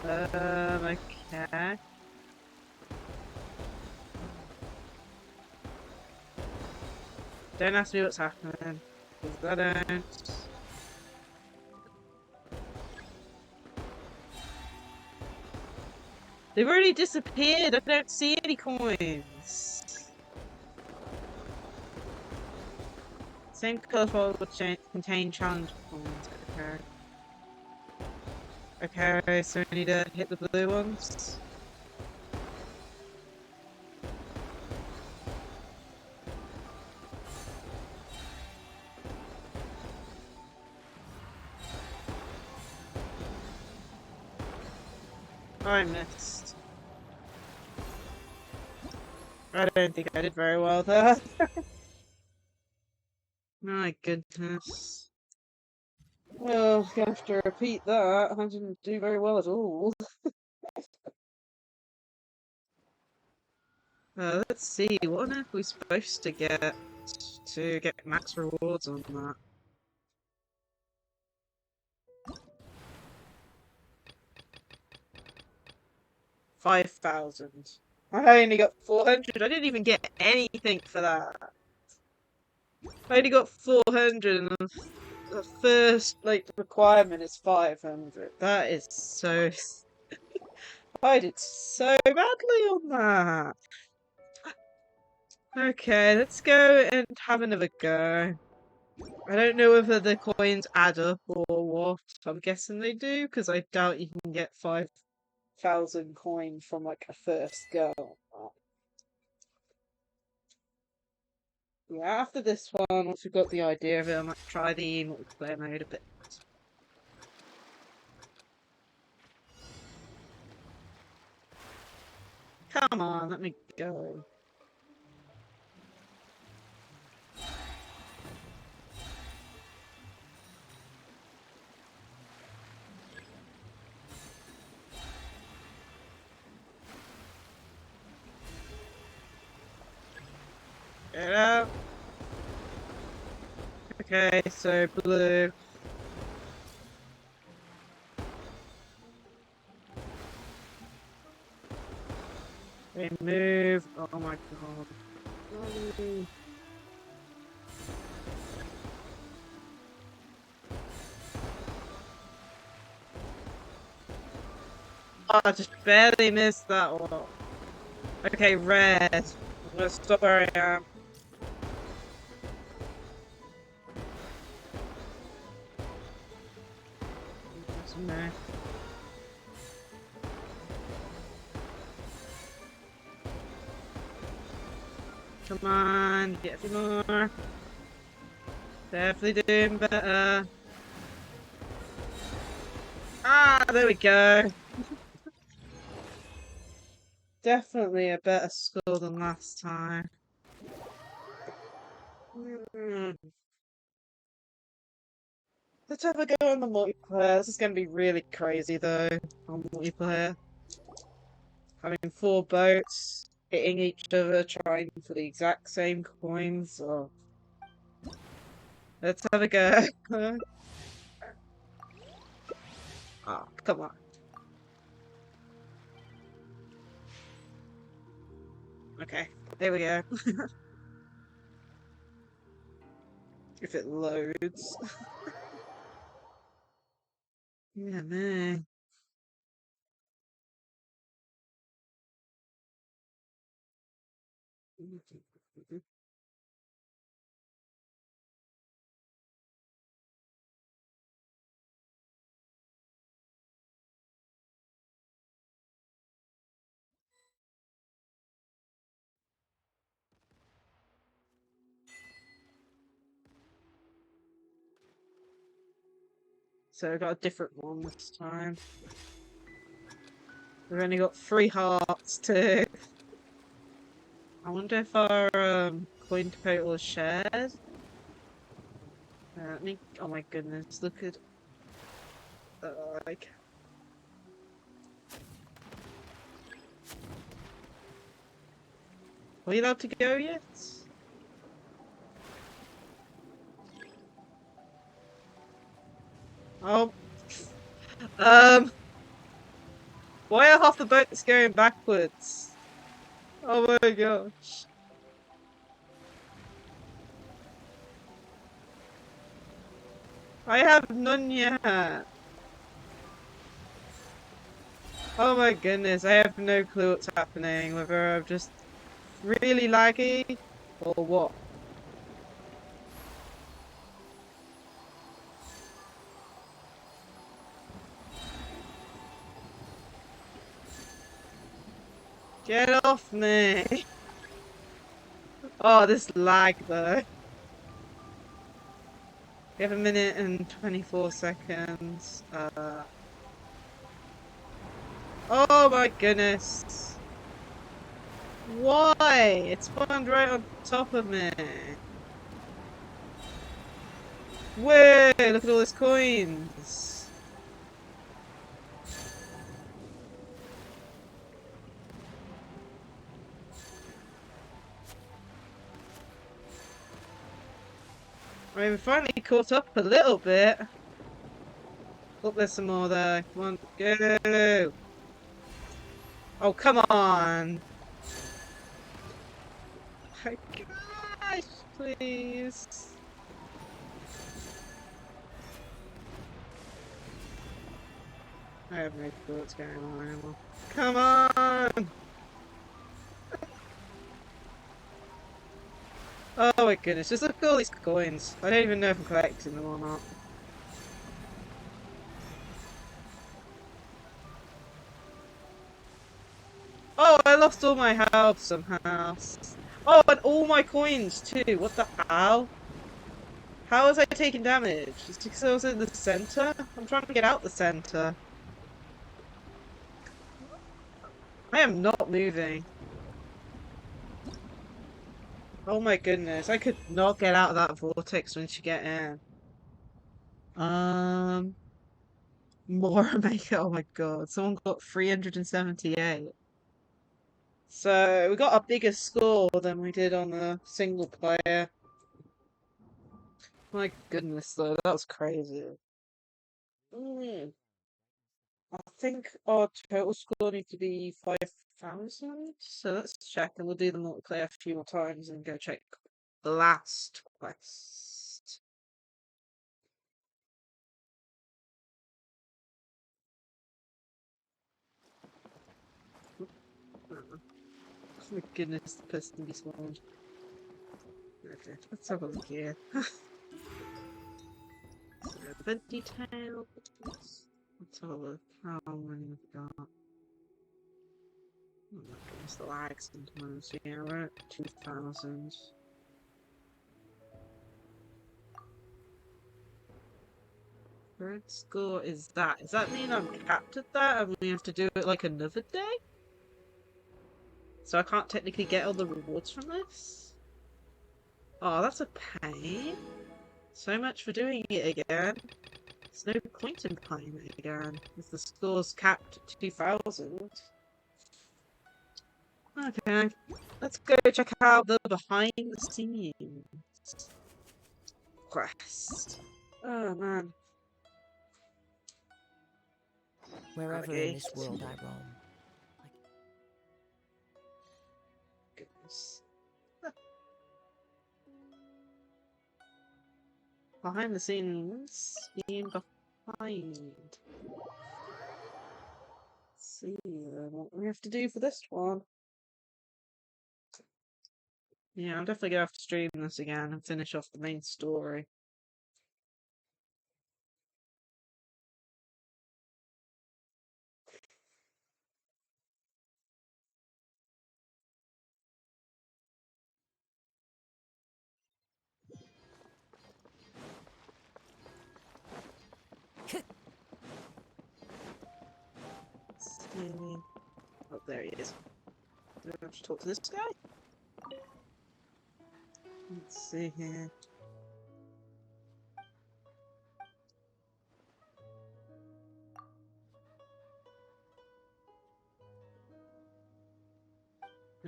Okay. Don't ask me what's happening, because I don't. They've already disappeared. I don't see any coins. Same color folder will contain challenge coins. Okay. Okay, so we need to hit the blue ones. I missed. I don't think I did very well there. My goodness. Well, gonna have to repeat that. I didn't do very well at all. Let's see, what on earth are we supposed to get max rewards on that? $5,000. I only got 400. I didn't even get anything for that. I only got 400 and the first requirement is 500. That is so I did so badly on that. Okay, let's go and have another go. I don't know whether the coins add up or what. I'm guessing they do, because I doubt you can get 5,000 coins from like a first go. Yeah, after this one, once we've got the idea of it, I might try the multiplayer mode a bit. Come on, let me go. Get out. Okay, so blue. They move. Oh my god. Oh, I just barely missed that one. Okay, red. I'm gonna stop where I am. No. Come on, get a few more. Definitely doing better. Ah, there we go. Definitely a better score than last time. Let's have a go on the multiplayer. This is going to be really crazy though, on multiplayer. Having 4 boats, hitting each other, trying for the exact same coins. Oh. Let's have a go. Oh, come on. Okay, there we go. If it loads. Yeah, man. So I got a different one this time. We've only got 3 hearts too. I wonder if our coin total is shared. Let me. Oh my goodness! Look at. Like. Are we allowed to go yet? Oh. Why are half the boats going backwards? Oh my gosh. I have none yet. Oh my goodness, I have no clue what's happening, whether I'm just really laggy or what. Get off me! Oh, this lag though. We have 1 minute and 24 seconds. Oh my goodness. Why? It spawned right on top of me. Whoa, look at all these coins. I mean, we finally caught up a little bit. Oh, there's some more there. Come on, go! Oh, come on! My gosh, please. I have no clue what's going on anymore. Come on! Oh my goodness, just look at all these coins. I don't even know if I'm collecting them or not. Oh, I lost all my health somehow. Oh, and all my coins too. What the hell? How was I taking damage? It's because I was in the center? I'm trying to get out the center. I am not moving. Oh my goodness, I could not get out of that vortex once you get in. More makeup. Oh my god, someone got 378. So we got a bigger score than we did on the single player. My goodness, though, that was crazy. I think our total score needs to be 5,000. So let's check, and we'll do the multiplayer a few more times and go check the last quest. Oh my goodness, the person despawned. Okay, let's have a look here. So, event details. Let's have a look. How many we've got? Oh my goodness, the lag sometimes. Yeah, we're at 2,000. Third score is that. Does that mean I'm capped at that and we have to do it like another day? So I can't technically get all the rewards from this? Oh, that's a pain. So much for doing it again. There's no point in playing it again if the score's capped at 2,000. Okay, let's go check out the behind the scenes quest. Oh man. Wherever in this world I roam. Goodness. Behind the scenes, being behind. Let's see what we have to do for this one. Yeah, I'm definitely gonna have to stream this again and finish off the main story. See. Oh, there he is. Do I have to talk to this guy? Let's see here.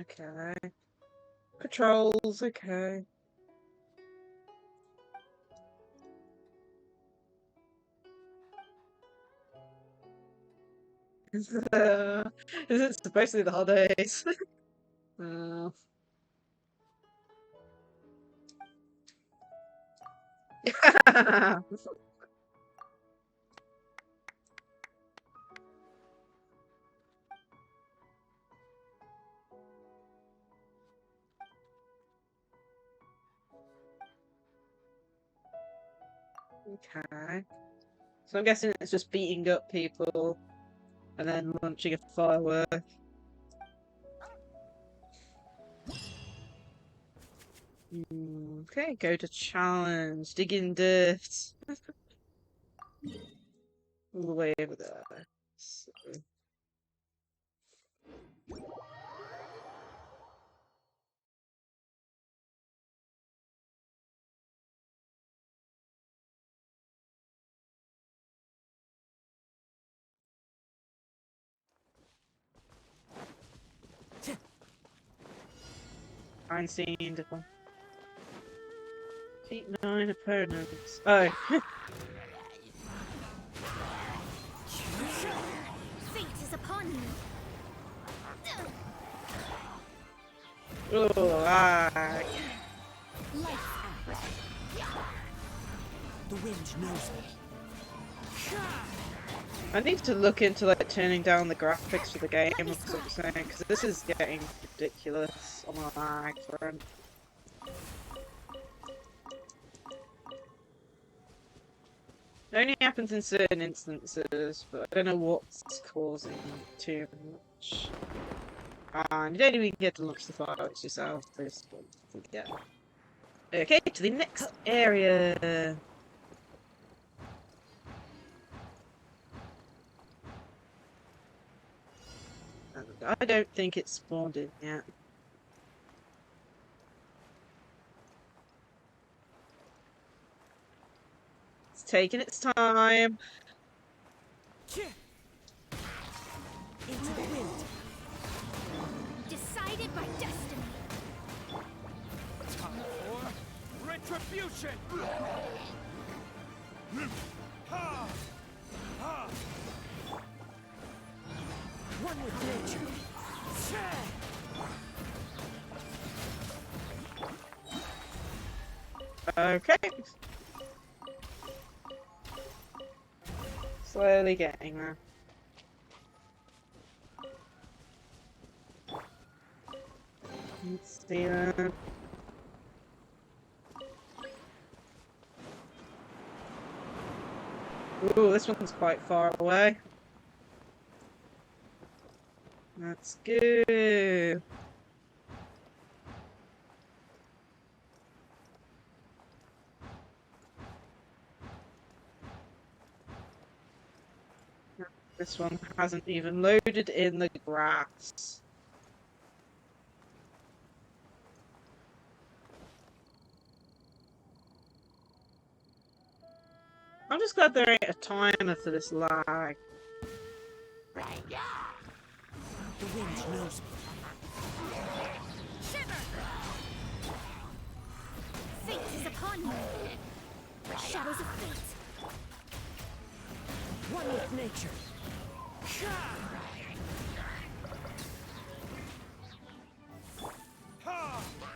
Okay. Controls, okay. Is it supposed to be the holidays? uh... Okay. So I'm guessing it's just beating up people and then launching a firework. Okay, go to challenge. Digging dirt. All the way over there. So... Unseen different. Defeat 9 opponents. Oh. Fate is upon you. Oh, lag. The wind knows me. I need to look into like turning down the graphics for the game or something, because this is getting ridiculous on the lag front. It only happens in certain instances, but I don't know what's causing it too much. And you don't even get to launch the fireworks yourself, this one. Yeah. Okay, to the next area. I don't think it's spawned in yet. It's taking its time. Into the wind. Decided by destiny. Time for retribution. One with nature. Okay. Slowly getting there. Let's see that. Ooh, this one's quite far away. Let's go. This one hasn't even loaded in the grass. I'm just glad there ain't a timer for this lag. The wind knows me. Shiver! Fate is upon you. Shadows of fate. One with nature.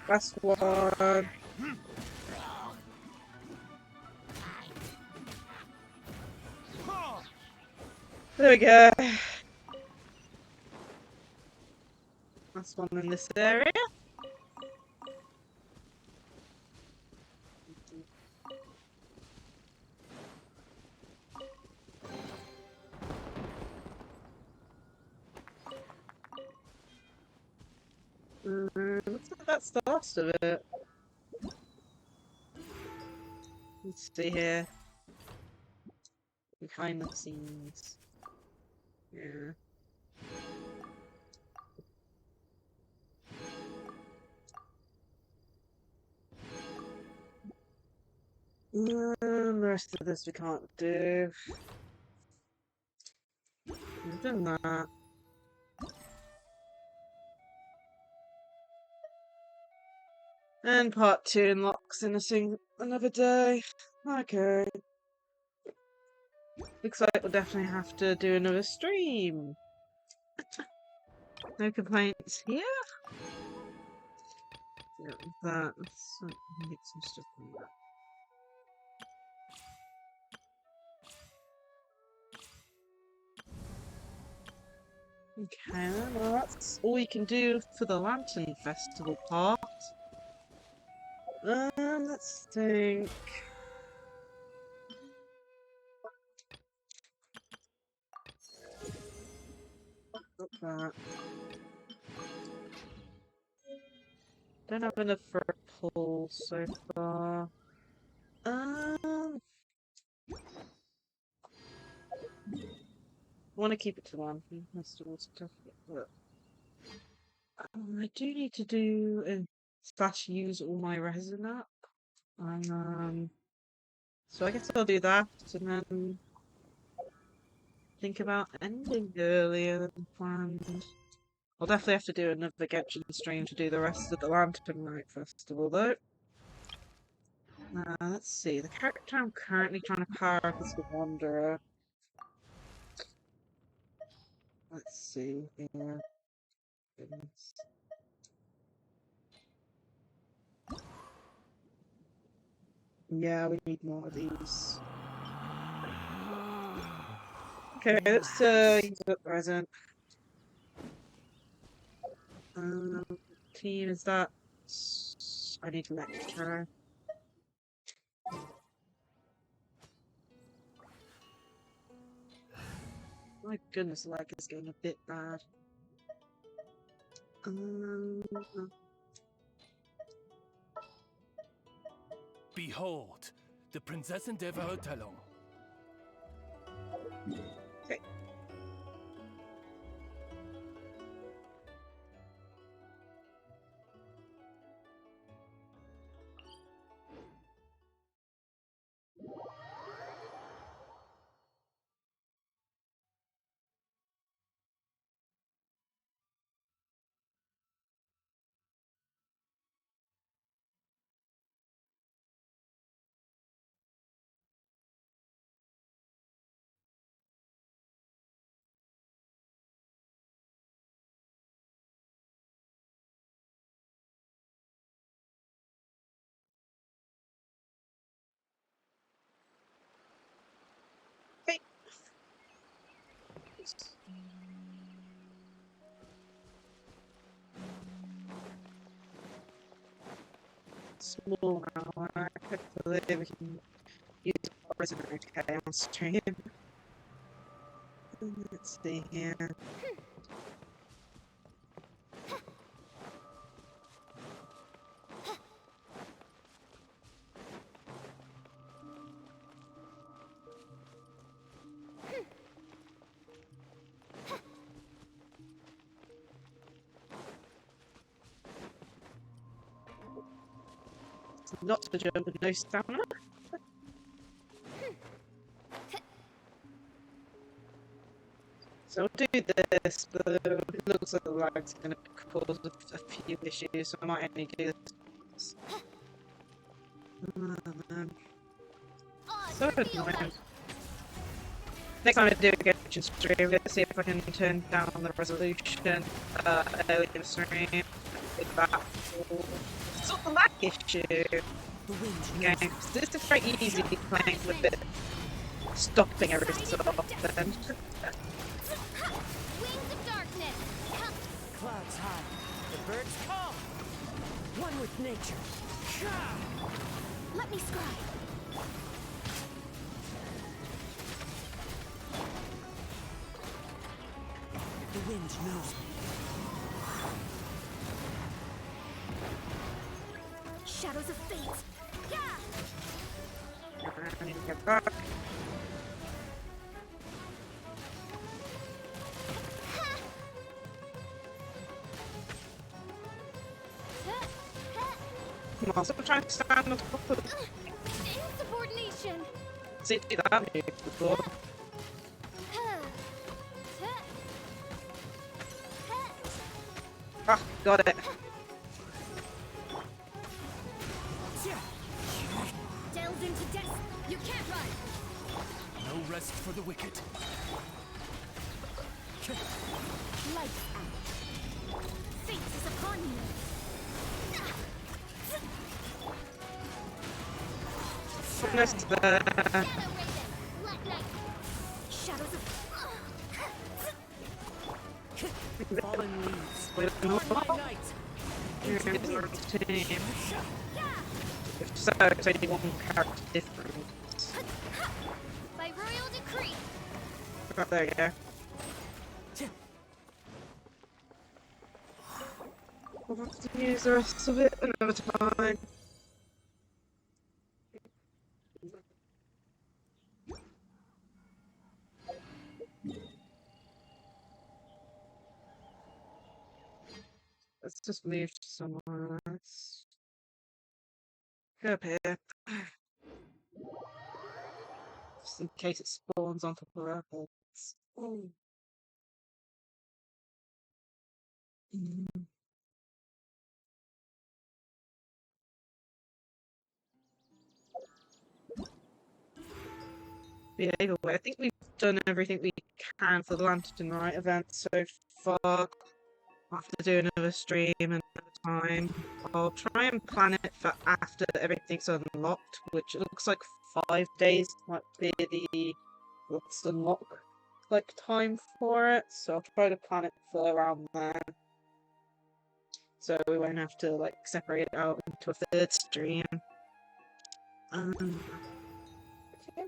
Last one. There we go. Last one in this area. Looks like that's the last of it. Let's see here. Behind the scenes. Yeah. The rest of this we can't do. We've done that. And part 2 unlocks in another day. Okay. Looks like we'll definitely have to do another stream. No complaints here. Yeah, that. So, get some stuff from that. Okay, well, that's all we can do for the Lantern Festival part. Let's think. Got that. Don't have enough for a pull so far. I want to keep it to Lantern Festival stuff, but I do need to do and slash use all my resin up. So I guess I'll do that and then think about ending earlier than planned. I'll definitely have to do another Genshin stream to do the rest of the Lantern Night Festival though. Let's see, the character I'm currently trying to power up is the Wanderer. Let's see here. Goodness. Yeah, we need more of these. Okay, let's use up present. Team, is that... I need to lecture. My goodness, lag is getting a bit bad. Behold, the Prinzessin der Verurteilung. Okay. Hey. Small hour. Hopefully we can use Resident okay on stream. Let's see here. Not to jump with no stamina. So I'll do this, but it looks like the lag's going to cause a few issues, so I might only do this. So next time I do a Genshin stream, let's see if I can turn down the resolution early in the stream. With that sort of lag issue. Okay, so this is very easy playing with it, stopping every so often. Wings of darkness. Clouds high, the birds call. One with nature. Let me scribe. The wind knows me. Shadows of fate. Yeah. I need to get back. Come on, someone trying to stand on top of it. Insubordination. See, do that move before. Ah, got it. Delve into death. You can't run. No rest for the wicked. Lights out. Fate is upon you. Almost there. Shadows of Fallen leaves. With Warn my knight. Here's our team. If so, it's only one character difference. by royal decree. Right, there you go. We'll have to use the rest of it another time. Let's just move to somewhere else. Go up here. Just in case it spawns on top of our heads. Ooh. Yeah, either way, I think we've done everything we can for the Lantern Night event so far. I'll have to do another stream another time. I'll try and plan it for after everything's unlocked, which it looks like 5 days might be the let's unlock like time for it. So I'll try to plan it for around then. So we won't have to like separate it out into a third stream. Okay.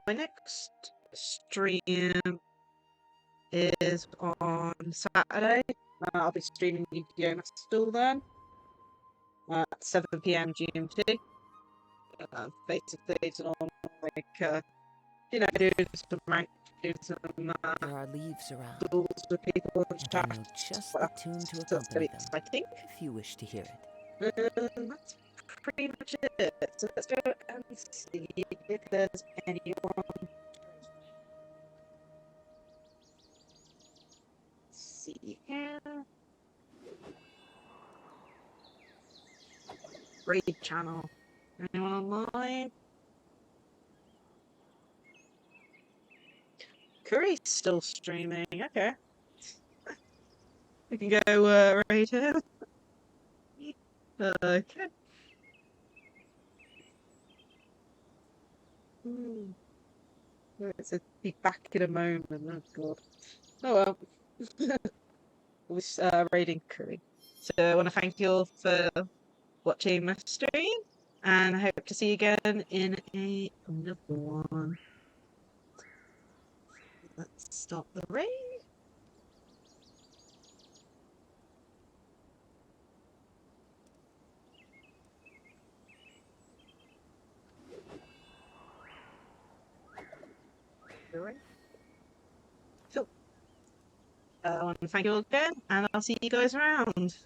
My next stream is on Saturday. I'll be streaming ENVtuber still then at 7 PM GMT. Basically, it's all like doing some rank, doing some There are leaves around, duels with people and and I chat. know just the tune to So it's accompany gonna be them, exciting. if you wish to hear it. That's pretty much it. So let's go and see if there's anyone. Let's see here. Raid channel. Anyone online? Curry's still streaming. Okay. We can go raid him. Okay. Let's be back in a moment. Oh god. Oh well. We're raiding Curry. So I want to thank you all for watching my stream, and I hope to see you again in another one. Let's start the raid. So, I want to thank you all again, and I'll see you guys around.